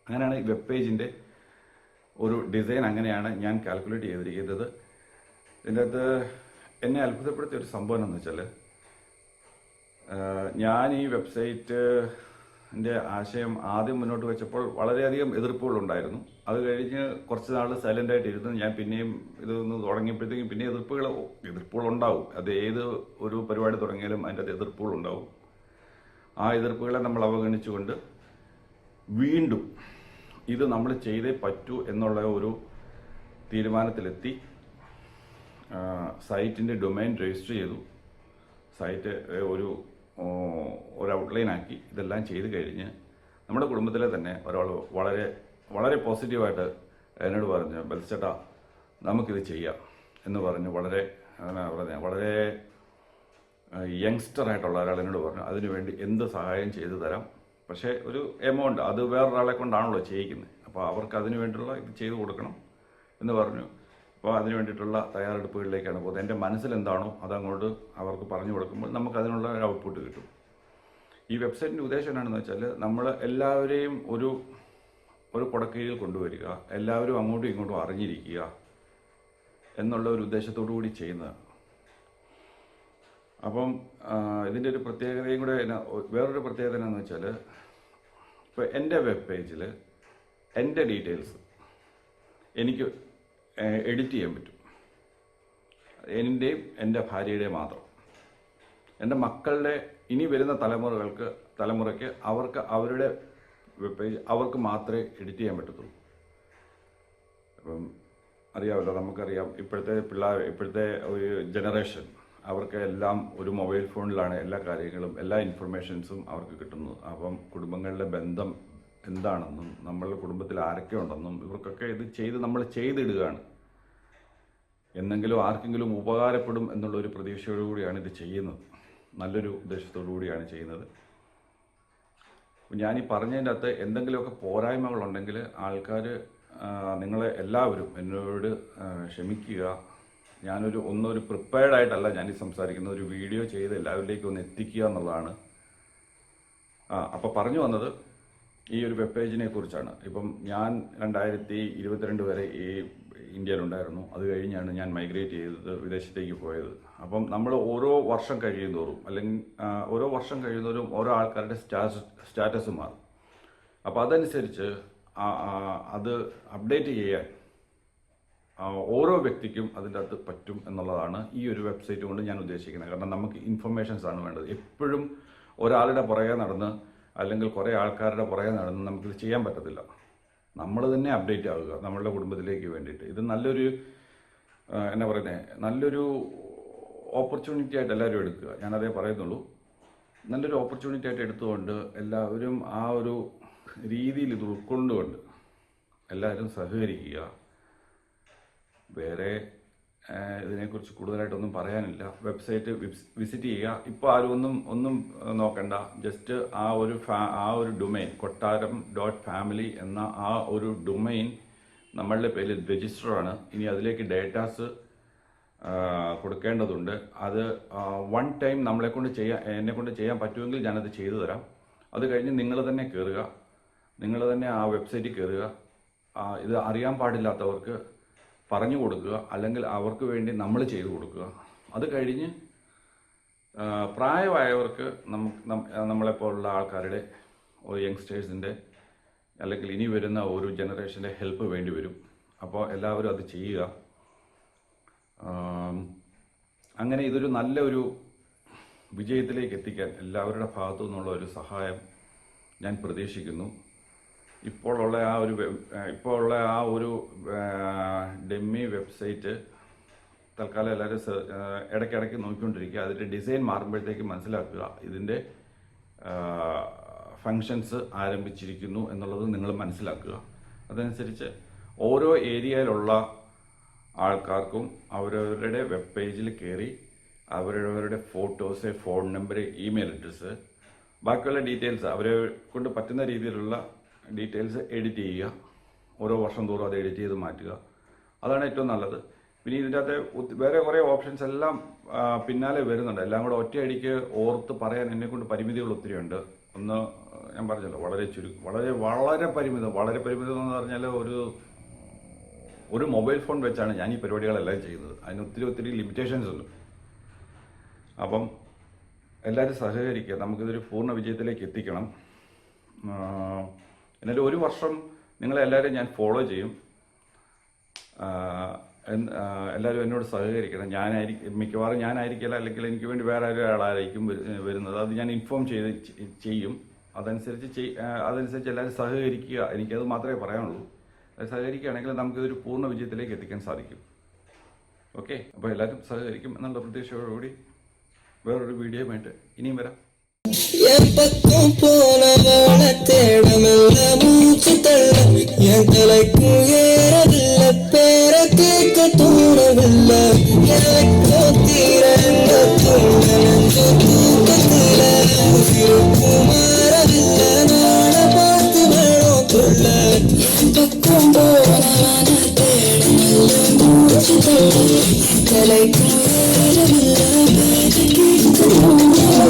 അങ്ങനെയാണ് ഈ വെബ് പേജിൻ്റെ ഒരു ഡിസൈൻ അങ്ങനെയാണ് ഞാൻ കാൽക്കുലേറ്റ് ചെയ്തിരിക്കുന്നത്. ഇതിൻ്റെ അകത്ത് എന്നെ അത്ഭുതപ്പെടുത്തിയ ഒരു സംഭവം എന്ന് വെച്ചാൽ, ഞാൻ ഈ വെബ്സൈറ്റിൻ്റെ ആശയം ആദ്യം മുന്നോട്ട് വെച്ചപ്പോൾ വളരെയധികം എതിർപ്പുകളുണ്ടായിരുന്നു. അത് കഴിഞ്ഞ് കുറച്ച് നാൾ സൈലൻ്റായിട്ടിരുന്നു. ഞാൻ പിന്നെയും ഇതൊന്ന് തുടങ്ങിയപ്പോഴത്തേക്കും പിന്നെ എതിർപ്പുകളുണ്ടാവും. അത് ഏത് ഒരു പരിപാടി തുടങ്ങിയാലും അതിൻ്റെ അത് എതിർപ്പുകളുണ്ടാവും. ആ എതിർപ്പുകളെ നമ്മൾ അവഗണിച്ചുകൊണ്ട് വീണ്ടും ഇത് നമ്മൾ ചെയ്തേ പറ്റൂ എന്നുള്ള ഒരു തീരുമാനത്തിലെത്തി സൈറ്റിൻ്റെ ഡൊമൈൻ രജിസ്റ്റർ ചെയ്തു. സൈറ്റ് ഒരു ഔട്ട്ലൈനാക്കി ഇതെല്ലാം ചെയ്ത് കഴിഞ്ഞ് നമ്മുടെ കുടുംബത്തിലെ തന്നെ ഒരാൾ വളരെ വളരെ പോസിറ്റീവായിട്ട് എന്നോട് പറഞ്ഞു, ബെൽസേട്ടാ നമുക്കിത് ചെയ്യാം എന്ന് പറഞ്ഞു. വളരെ യങ്സ്റ്ററായിട്ടുള്ള ഒരാൾ എന്നോട് പറഞ്ഞു, അതിനുവേണ്ടി എന്ത് സഹായം ചെയ്തു തരാം, പക്ഷേ ഒരു എമൗണ്ട് അത് വേറൊരാളെ കൊണ്ടാണല്ലോ ചെയ്യിക്കുന്നത്, അപ്പോൾ അവർക്ക് അതിനു വേണ്ടിയുള്ള ഇത് ചെയ്തു കൊടുക്കണം എന്ന് പറഞ്ഞു. അപ്പോൾ അതിന് വേണ്ടിയിട്ടുള്ള തയ്യാറെടുപ്പുകളിലേക്കാണ് പോകുന്നത്. എൻ്റെ മനസ്സിലെന്താണോ അതങ്ങോട്ട് അവർക്ക് പറഞ്ഞു കൊടുക്കുമ്പോൾ നമുക്ക് അതിനുള്ള ഒരു ഔട്ട്പുട്ട് കിട്ടും. ഈ വെബ്സൈറ്റിൻ്റെ ഉദ്ദേശം എന്താണെന്ന് വെച്ചാൽ, നമ്മൾ എല്ലാവരെയും ഒരു കുടക്കീഴിൽ കൊണ്ടുവരിക, എല്ലാവരും അങ്ങോട്ടും ഇങ്ങോട്ടും അറിഞ്ഞിരിക്കുക എന്നുള്ള ഒരു ഉദ്ദേശത്തോടു കൂടി ചെയ്യുന്നതാണ്. അപ്പം ഇതിൻ്റെ ഒരു പ്രത്യേകതയും കൂടെ വേറൊരു പ്രത്യേകത എന്താണെന്ന് വെച്ചാൽ, ഇപ്പോൾ എൻ്റെ വെബ് പേജിൽ എൻ്റെ ഡീറ്റെയിൽസ് എനിക്ക് എഡിറ്റ് ചെയ്യാൻ പറ്റും. എൻ്റെയും എൻ്റെ ഭാര്യയുടെയും മാത്രം. എൻ്റെ മക്കളുടെ ഇനി വരുന്ന തലമുറയ്ക്ക് അവർക്ക് അവരുടെ വെബ് പേജ് അവർക്ക് മാത്രമേ എഡിറ്റ് ചെയ്യാൻ പറ്റത്തുള്ളൂ. അപ്പം അറിയാമല്ലോ, നമുക്കറിയാം ഇപ്പോഴത്തെ ഒരു ജനറേഷൻ അവർക്ക് എല്ലാം ഒരു മൊബൈൽ ഫോണിലാണ് എല്ലാ കാര്യങ്ങളും, എല്ലാ ഇൻഫർമേഷൻസും അവർക്ക് കിട്ടുന്നത്. അപ്പം കുടുംബങ്ങളുടെ ബന്ധം എന്താണെന്നും നമ്മളുടെ കുടുംബത്തിൽ ആരൊക്കെ ഉണ്ടെന്നും ഇവർക്കൊക്കെ ഇത് നമ്മൾ ചെയ്തിടുകയാണ്. എന്നെങ്കിലും ആർക്കെങ്കിലും ഉപകാരപ്പെടും എന്നുള്ളൊരു പ്രതീക്ഷയോടുകൂടിയാണ് ഇത് ചെയ്യുന്നത്. നല്ലൊരു ഉദ്ദേശത്തോടു കൂടിയാണ് ചെയ്യുന്നത്. ഞാൻ ഈ പറഞ്ഞതിൻ്റെ അകത്ത് എന്തെങ്കിലുമൊക്കെ പോരായ്മകളുണ്ടെങ്കിൽ ആൾക്കാർ നിങ്ങളെ എല്ലാവരും എന്നോട് ക്ഷമിക്കുക. ഒന്നൊരു പ്രിപ്പയർഡ് ആയിട്ടല്ല ഞാനീ സംസാരിക്കുന്നത്, ഒരു വീഡിയോ ചെയ്ത് എല്ലാവരിലേക്കും ഒന്ന് എത്തിക്കുക എന്നുള്ളതാണ്. അപ്പോൾ പറഞ്ഞു വന്നത് ഈ ഒരു വെബ് പേജിനെ കുറിച്ചാണ്. ഇപ്പം ഞാൻ 2022 വരെ ഈ ഇന്ത്യയിലുണ്ടായിരുന്നു. അത് കഴിഞ്ഞാണ് ഞാൻ മൈഗ്രേറ്റ് ചെയ്തത്, വിദേശത്തേക്ക് പോയത്. അപ്പം നമ്മൾ ഓരോ വർഷം കഴിയുന്തോറും അല്ലെങ്കിൽ ഓരോ വർഷം കഴിയുന്നവരും ഓരോ ആൾക്കാരുടെ സ്റ്റാറ്റസ് മാറും. അപ്പോൾ അതനുസരിച്ച് അത് അപ്ഡേറ്റ് ചെയ്യാൻ ഓരോ വ്യക്തിക്കും അതിൻ്റെ അകത്ത് പറ്റും എന്നുള്ളതാണ് ഈ ഒരു വെബ്സൈറ്റ് കൊണ്ട് ഞാൻ ഉദ്ദേശിക്കുന്നത്. കാരണം നമുക്ക് ഇൻഫർമേഷൻസ് ആണ് വേണ്ടത്. എപ്പോഴും ഒരാളുടെ പുറകെ നടന്ന് അല്ലെങ്കിൽ കുറേ ആൾക്കാരുടെ പുറകെ നടന്ന് നമുക്കിത് ചെയ്യാൻ പറ്റത്തില്ല. നമ്മൾ തന്നെ അപ്ഡേറ്റ് ആവുക നമ്മളുടെ കുടുംബത്തിലേക്ക് വേണ്ടിയിട്ട്. ഇത് നല്ലൊരു നല്ലൊരു ഓപ്പർച്യൂണിറ്റി ആയിട്ട് എല്ലാവരും എടുക്കുക. ഞാനതേ പറയുന്നുള്ളൂ. നല്ലൊരു ഓപ്പർച്യൂണിറ്റി ആയിട്ട് എടുത്തുകൊണ്ട് എല്ലാവരും ആ ഒരു രീതിയിൽ ഇത് ഉൾക്കൊണ്ടുകൊണ്ട് എല്ലാവരും സഹകരിക്കുക. വേറെ ഇതിനെക്കുറിച്ച് കൂടുതലായിട്ടൊന്നും പറയാനില്ല. വെബ്സൈറ്റ് വിസിറ്റ് ചെയ്യുക. ഇപ്പോൾ ആരും ഒന്നും നോക്കണ്ട. ജസ്റ്റ് ആ ഒരു ഡൊമൈൻ കൊട്ടാരം.family എന്ന ആ ഒരു ഡൊമൈൻ നമ്മളുടെ പേരിൽ രജിസ്റ്ററാണ്. ഇനി അതിലേക്ക് ഡേറ്റാസ് കൊടുക്കേണ്ടതുണ്ട്. അത് വൺ ടൈം എന്നെ കൊണ്ട് ചെയ്യാൻ പറ്റുമെങ്കിൽ ഞാനത് ചെയ്തു തരാം. അത് കഴിഞ്ഞ് നിങ്ങൾ തന്നെ കയറുക, നിങ്ങൾ തന്നെ ആ വെബ്സൈറ്റിൽ കയറുക. ഇത് അറിയാൻ പാടില്ലാത്തവർക്ക് പറഞ്ഞു കൊടുക്കുക, അല്ലെങ്കിൽ അവർക്ക് വേണ്ടി നമ്മൾ ചെയ്തു കൊടുക്കുക. അത് കഴിഞ്ഞ് പ്രായമായവർക്ക് നമ്മളെപ്പോലുള്ള ആൾക്കാരുടെ ഒരു യങ്സ്റ്റേഴ്സിൻ്റെ അല്ലെങ്കിൽ ഇനി വരുന്ന ഒരു ജനറേഷൻ്റെ ഹെൽപ്പ് വേണ്ടി വരും. അപ്പോൾ എല്ലാവരും അത് ചെയ്യുക. അങ്ങനെ ഇതൊരു നല്ലൊരു വിജയത്തിലേക്ക് എത്തിക്കാൻ എല്ലാവരുടെ ഭാഗത്തു നിന്നുള്ള ഒരു സഹായം ഞാൻ പ്രതീക്ഷിക്കുന്നു. ഇപ്പോഴുള്ള ആ ഒരു ഡെമ്മി വെബ്സൈറ്റ് തൽക്കാലം എല്ലാവരും ഇടയ്ക്കിടയ്ക്ക് നോക്കിക്കൊണ്ടിരിക്കുക. അതിൻ്റെ ഡിസൈൻ മാറുമ്പോഴത്തേക്ക് മനസ്സിലാക്കുക ഇതിൻ്റെ ഫങ്ഷൻസ് ആരംഭിച്ചിരിക്കുന്നു എന്നുള്ളത് നിങ്ങൾ മനസ്സിലാക്കുക. അതനുസരിച്ച് ഓരോ ഏരിയയിലുള്ള ആൾക്കാർക്കും അവരവരുടെ വെബ് പേജിൽ കയറി അവരവരുടെ photos, phone number, email address, ബാക്കിയുള്ള ഡീറ്റെയിൽസ് അവരെ കൊണ്ട് പറ്റുന്ന രീതിയിലുള്ള ഡീറ്റെയിൽസ് എഡിറ്റ് ചെയ്യുക. ഓരോ വർഷം തോറും അത് എഡിറ്റ് ചെയ്ത് മാറ്റുക. അതാണ് ഏറ്റവും നല്ലത്. പിന്നെ ഇതിൻ്റെ അകത്ത് വേറെ കുറേ ഓപ്ഷൻസ് എല്ലാം പിന്നാലെ വരുന്നുണ്ട്. എല്ലാം കൂടെ ഒറ്റയടിക്ക് ഓർത്ത് പറയാൻ എന്നെക്കൊണ്ട് പരിമിതികൾ ഒത്തിരിയുണ്ട്. ഒന്ന് ഞാൻ പറഞ്ഞല്ലോ, വളരെ പരിമിതം എന്ന് പറഞ്ഞാൽ ഒരു മൊബൈൽ ഫോൺ വെച്ചാണ് ഞാൻ ഈ പരിപാടികളെല്ലാം ചെയ്യുന്നത്. അതിന് ഒത്തിരി ലിമിറ്റേഷൻസ് ഉണ്ട്. അപ്പം എല്ലാവരും സഹകരിക്കുക. നമുക്കിതൊരു പൂർണ്ണ വിജയത്തിലേക്ക് എത്തിക്കണം. എന്നാലും ഒരു വർഷം നിങ്ങളെല്ലാവരും ഞാൻ ഫോളോ ചെയ്യും. എല്ലാവരും എന്നോട് സഹകരിക്കണം. മിക്കവാറും ഞാനായിരിക്കില്ല, അല്ലെങ്കിൽ എനിക്ക് വേണ്ടി വേറെ ഒരാളായിരിക്കും വരുന്നത്. അത് ഞാൻ ഇൻഫോം ചെയ്യും. അതനുസരിച്ച് എല്ലാവരും സഹകരിക്കുക. എനിക്കത് മാത്രമേ പറയാനുള്ളൂ. അത് സഹകരിക്കുകയാണെങ്കിൽ നമുക്കിതൊരു പൂർണ്ണ വിജയത്തിലേക്ക് എത്തിക്കാൻ സാധിക്കും. ഓക്കെ, അപ്പോൾ എല്ലാവരും സഹകരിക്കും എന്നുള്ള പ്രതീക്ഷയോടുകൂടി വേറൊരു വീഡിയോയുമായിട്ട് ഇനിയും വരാം. எப்பக்கம் போனவன தேடமெல்ல மூச்சு தள்ள என் தலைக்கும் ஏறவில்லை, பேர கேட்க தோணவில்லை. எனக்கோ தீரங்க தூங்கலஞ்சு தூக்கத்தில உசிருக்கும் மாறவில்லை, நான பார்த்து வேணும் கொள்ள. எப்பக்கம் போனவன தேடமெல்ல மூச்சு தள்ள என் தலைக்கும் ஏறவில்லை, பேர கேட்க தோணவில்லை.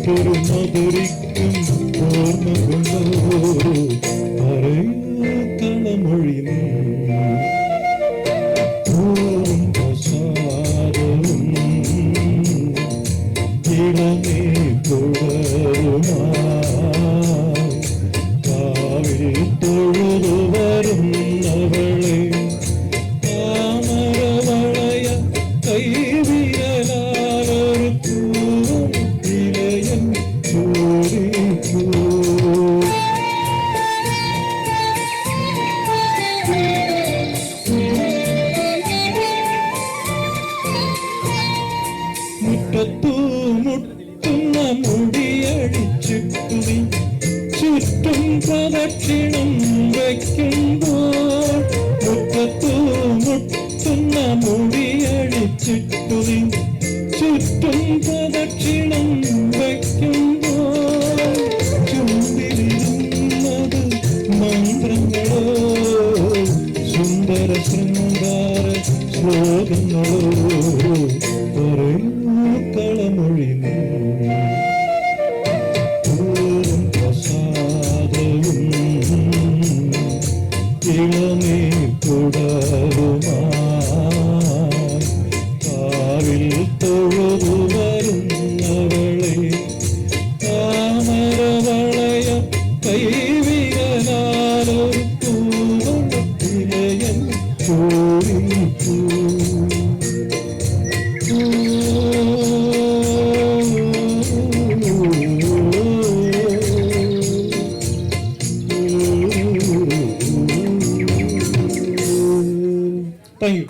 മറ്റൊരു മധുരിക്കും ഓർമ്മകളോ അറിയാ കളമൊഴി പ്രസാദവും ഇളമേ തുടരുമായി കാവിൽ തൊഴുതു വരുന്നവളെ താമരവളയ കൈവിരലാലൊരു പൂവൻ ഇലയൻ ചൂടിക്കൂ മുറ്റത്തു മുട്ടുന്ന മുടിയടിച്ചിട്ടുതി ചുറ്റും പ്രദക്ഷിണം വയ്ക്കുമ്പോൾ മുറ്റത്തു മുട്ടുന്ന മുടിയടിച്ചിട്ടുതി ചുറ്റും പ്രദക്ഷിണം വയ്ക്കുമ്പോൾ ചുണ്ടിലിരുന്നത് മന്ത്രങ്ങളോ സുന്ദര ശൃംഗാര ശ്ലോകങ്ങളോ കളമൊഴി പ്രസാദവും ഇളമേ തുടരുമായി കാവിൽ തൊഴുതു വരുന്നവളെ താമരവളയ കൈവിരലാലൊരു പൂവളത്തിലയൻ ചോദിക്കൂ Thank you.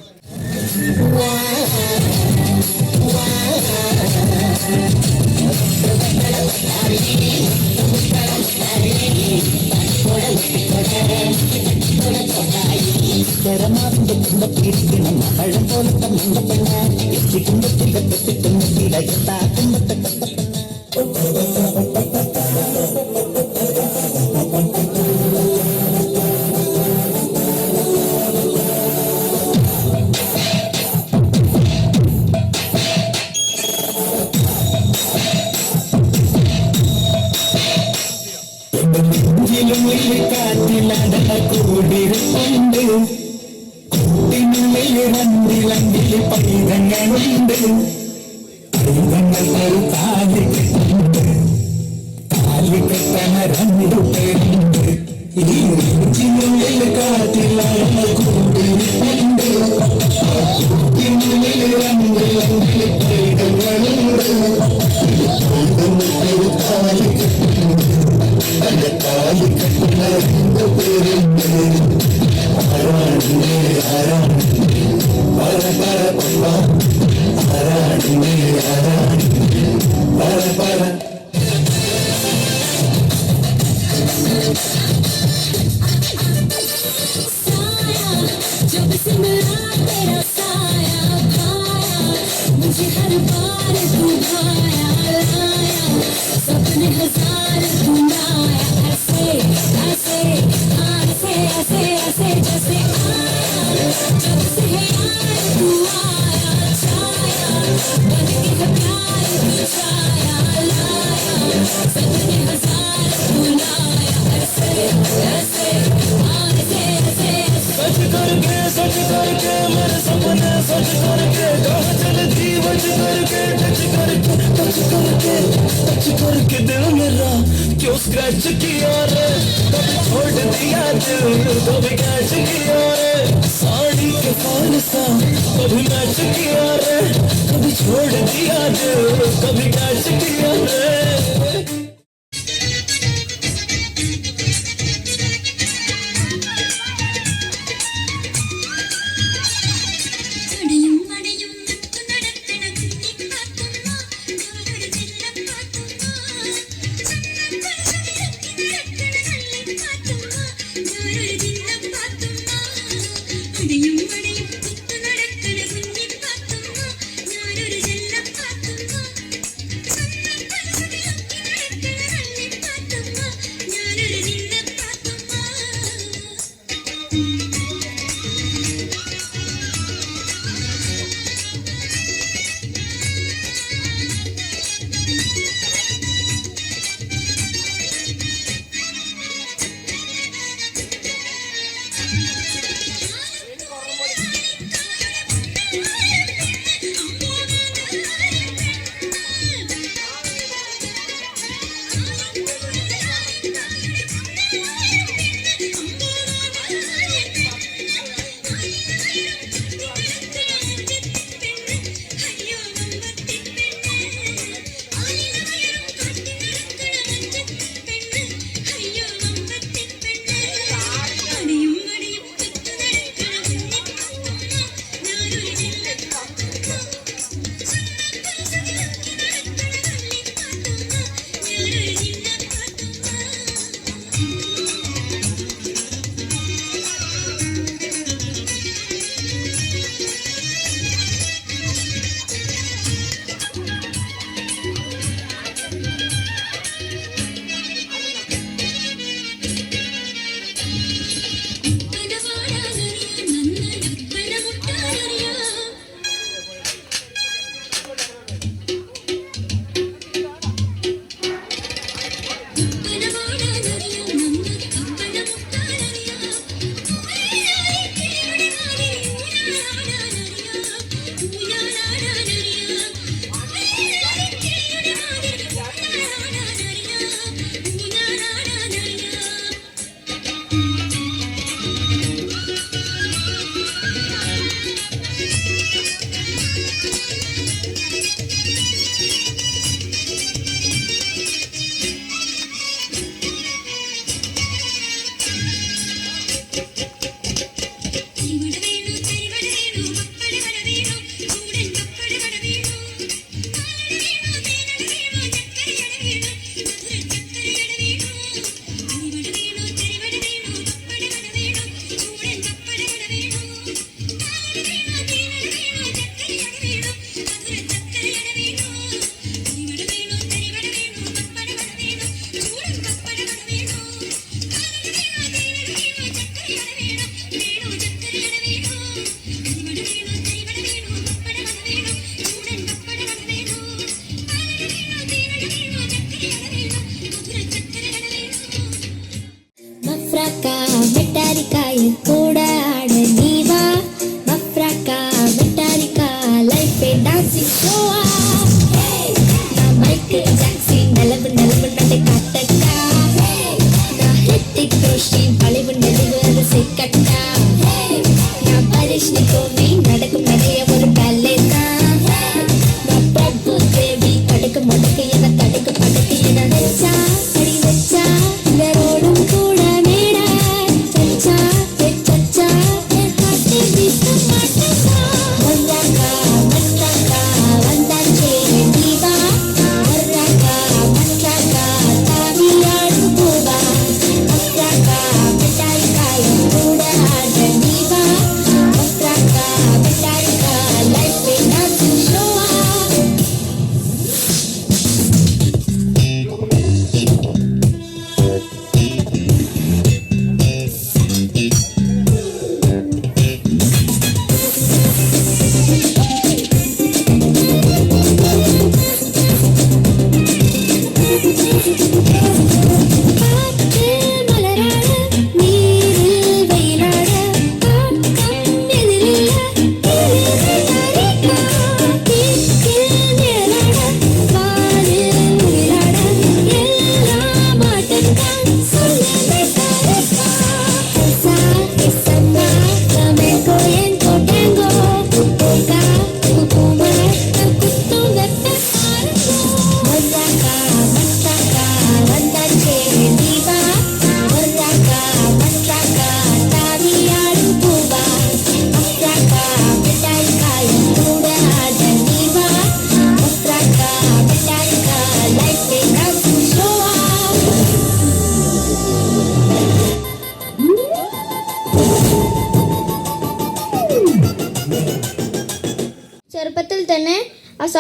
കൂട്ടിനുള്ളിൽ പൈതങ്ങളുണ്ട് കാലിക്കട്ടണ രണ്ടു പേരുണ്ട് ഈ നെഞ്ചിനുള്ളിൽ കാറ്റിലാണ് കൂടിയിട്ടുണ്ട് കൂട്ടിനുള്ളിൽ രണ്ട് പൈതങ്ങളുണ്ട് കാലിക്കട്ടണ രണ്ടു പേരുണ്ട് जब से मिला तेरा साया भाया मुझे हर बार तू भाया लाया सपने हजार तू लाया ऐसे ऐसे ऐसे ऐसे ऐसे जैसे आया जब से है यार तू आया छाया बन के है प्यार तू छाया लाया सपने हजार तू लाया ऐसे ऐसे ऐसे ऐसे सच करके मेरे सपने सच करके कहाँ चलती बच करके टच करके दिल मेरा क्यों स्क्रैच किया रे कभी छोड़ दिया दिल कभी कैच किया रे साड़ी के फॉल सा कभी मैच किया रे कभी छोड़ दिया दिल कभी कैच किया रे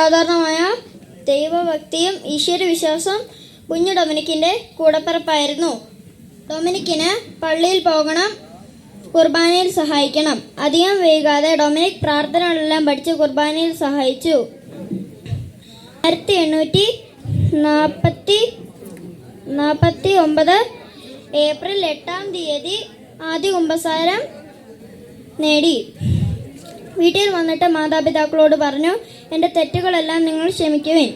അസാധാരണമായ ദൈവഭക്തിയും ഈശ്വരവിശ്വാസം കുഞ്ഞു ഡൊമിനിക്കിൻ്റെ കൂടപ്പിറപ്പായിരുന്നു. ഡൊമിനിക്കിന് പള്ളിയിൽ പോകണം, കുർബാനയിൽ സഹായിക്കണം. അധികം വൈകാതെ ഡൊമിനിക് പ്രാർത്ഥനകളെല്ലാം പഠിച്ച് കുർബാനയിൽ സഹായിച്ചു. 1849 ഏപ്രിൽ 8-ാം തീയതി ആദ്യ കുമ്പസാരം നേടി. വീട്ടിൽ വന്നിട്ട് മാതാപിതാക്കളോട് പറഞ്ഞു, എൻ്റെ തെറ്റുകളെല്ലാം നിങ്ങൾ ക്ഷമിക്കുവിൻ,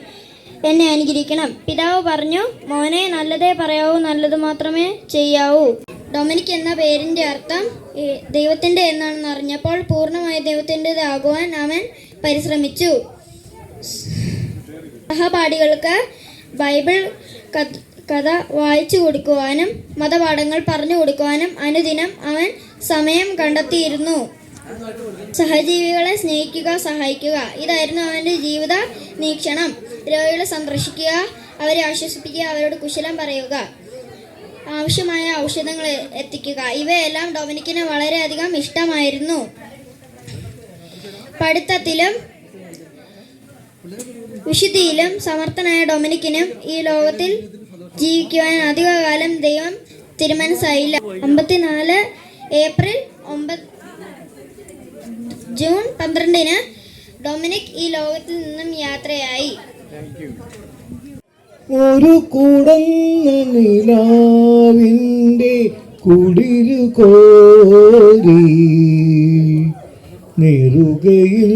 എന്നെ അനുഗ്രഹിക്കണം. പിതാവ് പറഞ്ഞു, മോനെ, നല്ലതേ പറയാവൂ, നല്ലത് മാത്രമേ ചെയ്യാവൂ. ഡൊമിനിക് എന്ന പേരിൻ്റെ അർത്ഥം ദൈവത്തിൻ്റെ എന്നാണെന്ന് അറിഞ്ഞപ്പോൾ പൂർണ്ണമായി ദൈവത്തിൻ്റെതാകുവാൻ അവൻ പരിശ്രമിച്ചു. സഹപാഠികൾക്ക് ബൈബിൾ കഥ വായിച്ചു കൊടുക്കുവാനും മതപാഠങ്ങൾ പറഞ്ഞു കൊടുക്കുവാനും അനുദിനം അവൻ സമയം കണ്ടെത്തിയിരുന്നു. സഹജീവികളെ സ്നേഹിക്കുക, സഹായിക്കുക, ഇതായിരുന്നു അവൻ്റെ ജീവിത വീക്ഷണം. രോഗികളെ സന്ദർശിക്കുക, അവരെ ആശ്വസിപ്പിക്കുക, അവരോട് കുശലം പറയുക, ആവശ്യമായ ഔഷധങ്ങൾ എത്തിക്കുക, ഇവയെല്ലാം ഡൊമിനിക്കിന് വളരെയധികം ഇഷ്ടമായിരുന്നു. പഠിത്തത്തിലും വിശുദ്ധിയിലും സമർത്ഥനായ ഡൊമിനിക്കിനും ഈ ലോകത്തിൽ ജീവിക്കുവാൻ അധികകാലം ദൈവം തിരുമനസ്സായില്ല. 54 ഏപ്രിൽ ജൂൺ 12 ഡൊമിനിക് ഈ ലോകത്തിൽ നിന്നും യാത്രയായി. ഒരു കുടന്ന നിലാവിൻ്റെ കുളിരു കോരി നെറുകയിൽ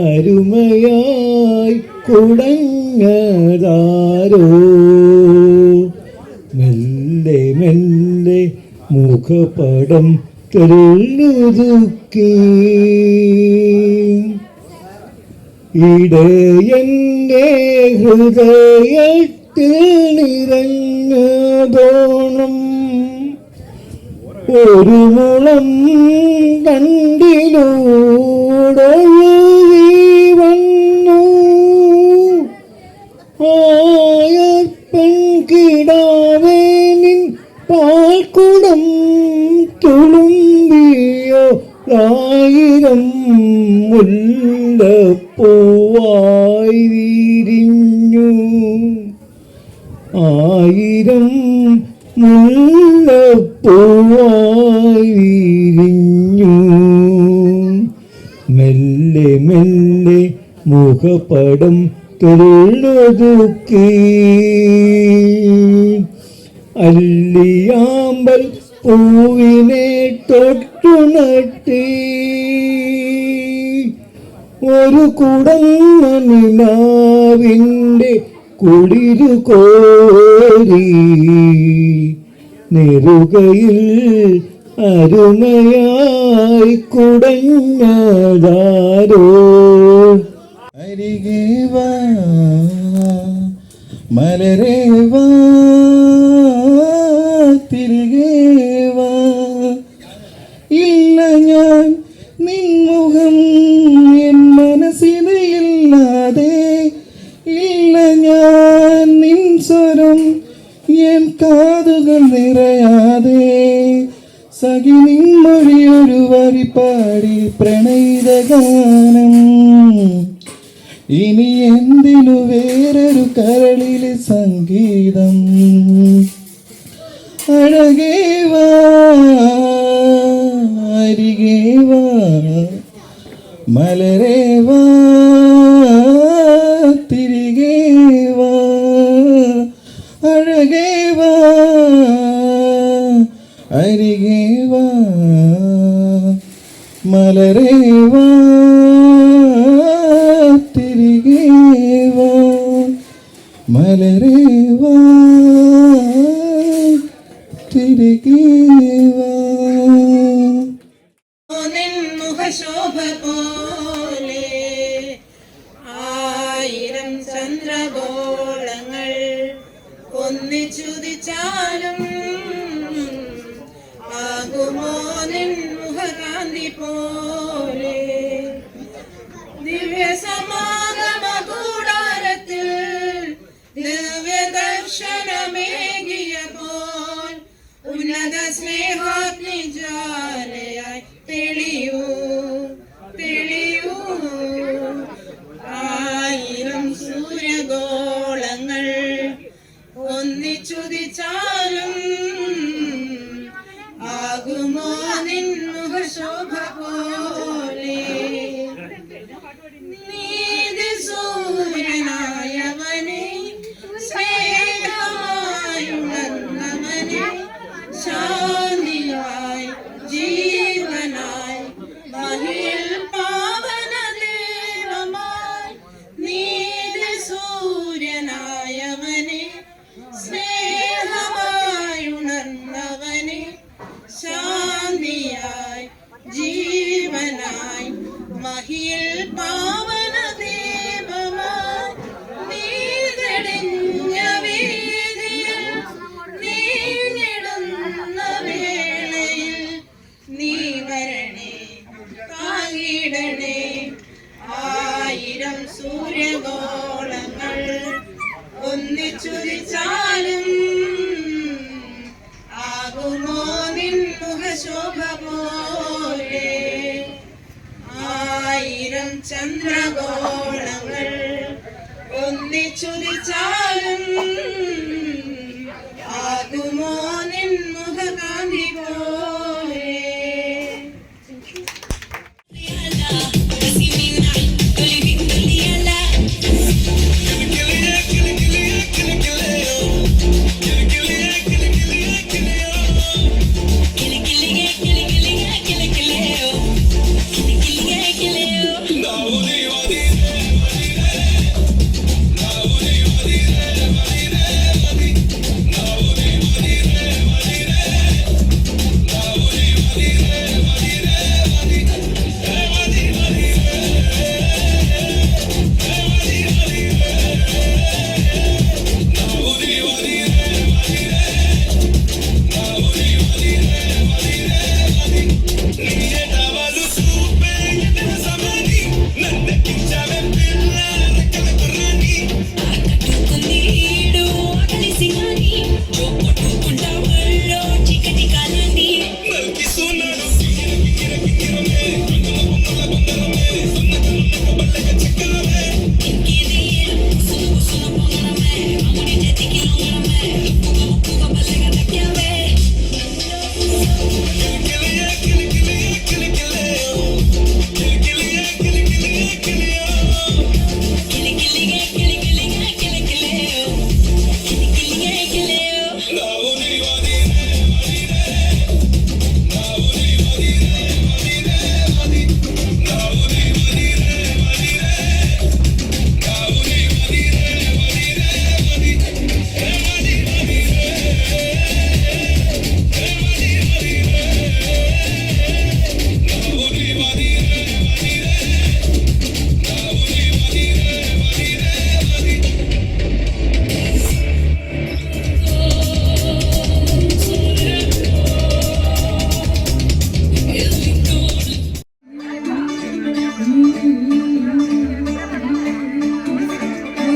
അരുമയായി കുടഞ്ഞതാരോ, മെല്ലെ മെല്ലെ മുഖപടം തെളിഞ്ഞുതുക്കി ഇടയൻ്റെ ഹൃദയത്തിൽ നിറഞ്ഞതോണം ഒരു മുളം കണ്ടിലൂടൊഴുകി വന്നു. പെൺകിടാവേ, നിൻ പാൽക്കുടം തുളുമ്പിയോ 1000 മുല്ലപ്പൂവായി വിരിഞ്ഞു. 1000 മുല്ലപ്പൂവായി വിരിഞ്ഞു. മെല്ലെ മെല്ലെ മുഖപടം തെളിഞ്ഞൊതുക്കി അല്ലിയാമ്പൽ പൂവിനെ തൊട്ടുനട്ടി ഒരു കുടന്ന നിലാവിൻ്റെ കുളിരു കോരി നെറുകയിൽ അരുമയായി കുടഞ്ഞതാരോ. അരികെ വാ മലരേ വാ തിരികെ വാ, ഇല്ല ഞാൻ നിൻമുഖം എൻ മനസ്സിലില്ലാതെ, ഇല്ല ഞാൻ നിൻ സ്വരം എൻ കാതുകൾ നിറയാതെ, സഖി നിൻമൊഴിയൊരു വരി പാടി പ്രണയിത ഗാനം, ഇനി എന്തിനു വേറൊരു കരളിലെ സംഗീതം. അഴകേ വാ അരികെ വാ മലരേ വാ തിരികെ വാ, അഴകേ വാ അരികെ വാ മലരേ വാ തിരികെ വാ, മലരേ വാ തിരികെ വാ. മുഖശോഭ പോലെ 1000 ചന്ദ്രഗോളങ്ങൾ ഒന്നിച്ചുദിച്ചാലും ആകുമോ നിൻ മുഖകാന്തി പോലെ. ദിവ്യ സമാഗമ കൂടാരത്തിൽ ദിവ്യദർശനമേകിയപ്പോൾ ഉന്നത സ്നേഹാഗ്നി ജ്വാലയായി തെളിയൂ തെളിയൂ. ചോദിച്ചാലും ആകുമോ നിൻ മുഖകാന്തി പോലെ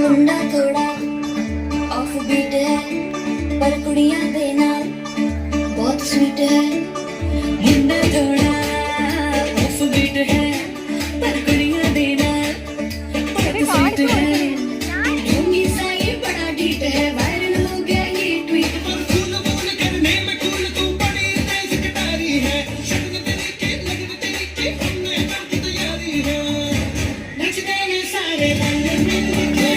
मुंडा थोड़ा ऑफ बीट है पर कुड़ियां दे नाल बहुत स्वीट है मुंडा थोड़ा ऑफ बीट है पर कुड़ियां दे नाल बहुत स्वीट है ढोंगी सा ये बड़ा डीट है वायरल हो गया ये ट्वीट नचते हैं सारे रंग मिल के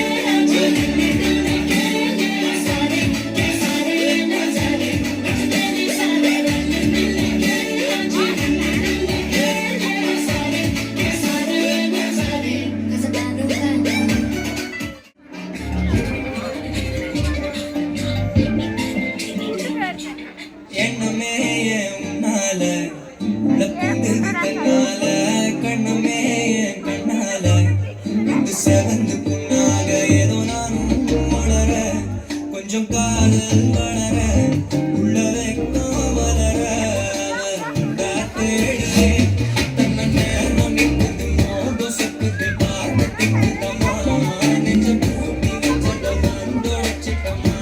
எண்ணமே என் உன்னால உழப்புண்டது தன்னால கண்ணமே என் கண்ணால இது செவந்து புண்ணாக ஏதோ நானும் வளர கொஞ்சம் காதல் வளர உள்ள வெக்கம் வளர தேடியே தன்னை நேரம் நிற்குது மோகம் செக்குது பார்த்து திக்குதமா நெஞ்ச பூட்டி வச்சத வந்தொழிச்சிட்டமா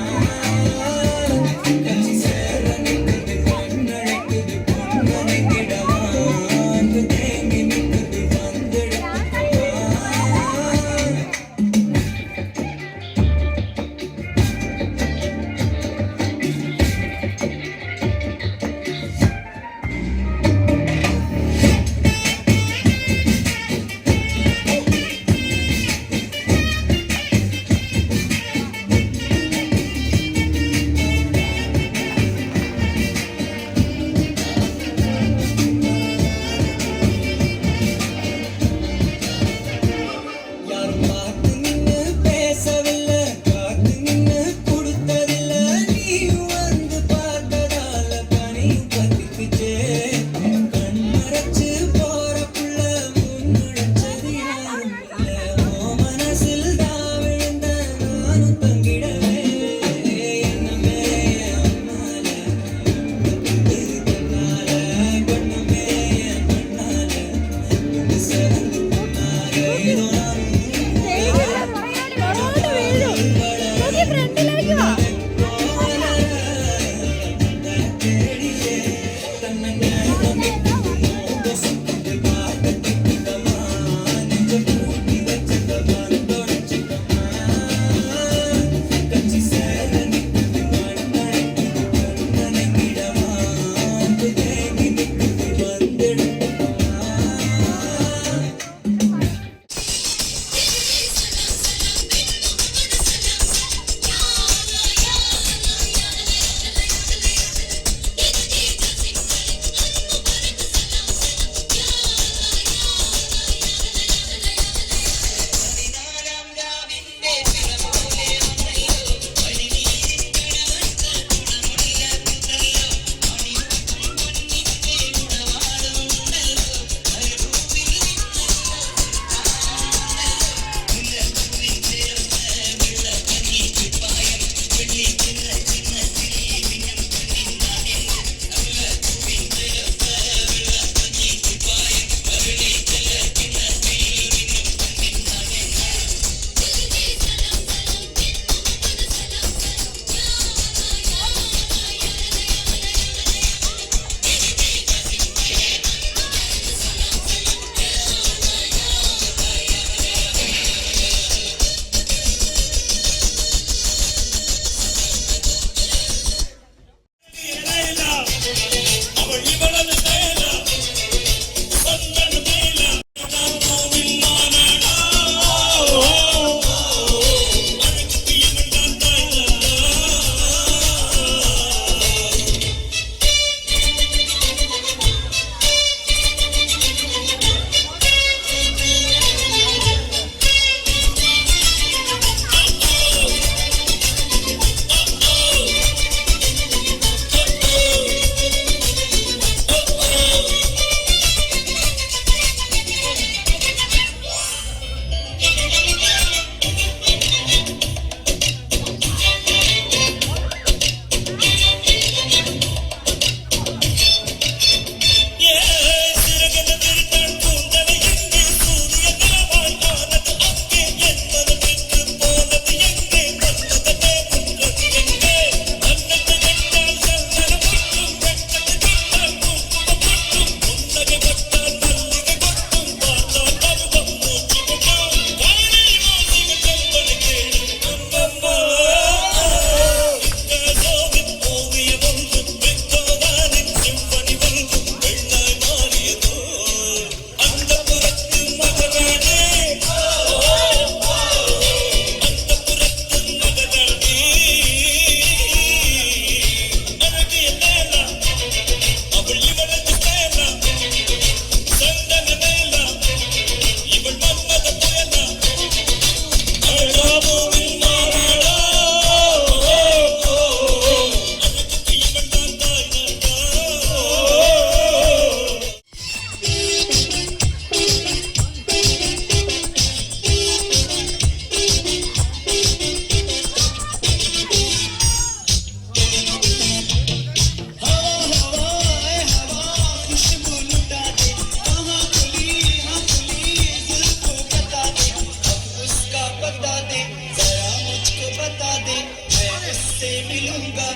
मिलूंगा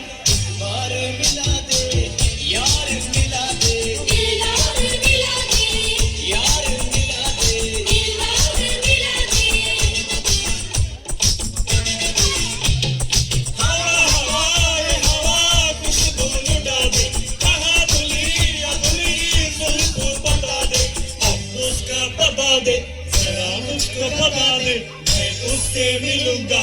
बार मिला दे यार मिला दे दिलदार मिला दे यार मिला दे दिलदार मिला दे हवा हवा रे हवा खुशबू लुटा दे कहाँ धुली या धुली मुझको बता दे अब उसका बता दे जरा मुझको बता दे मैं उससे मिलूंगा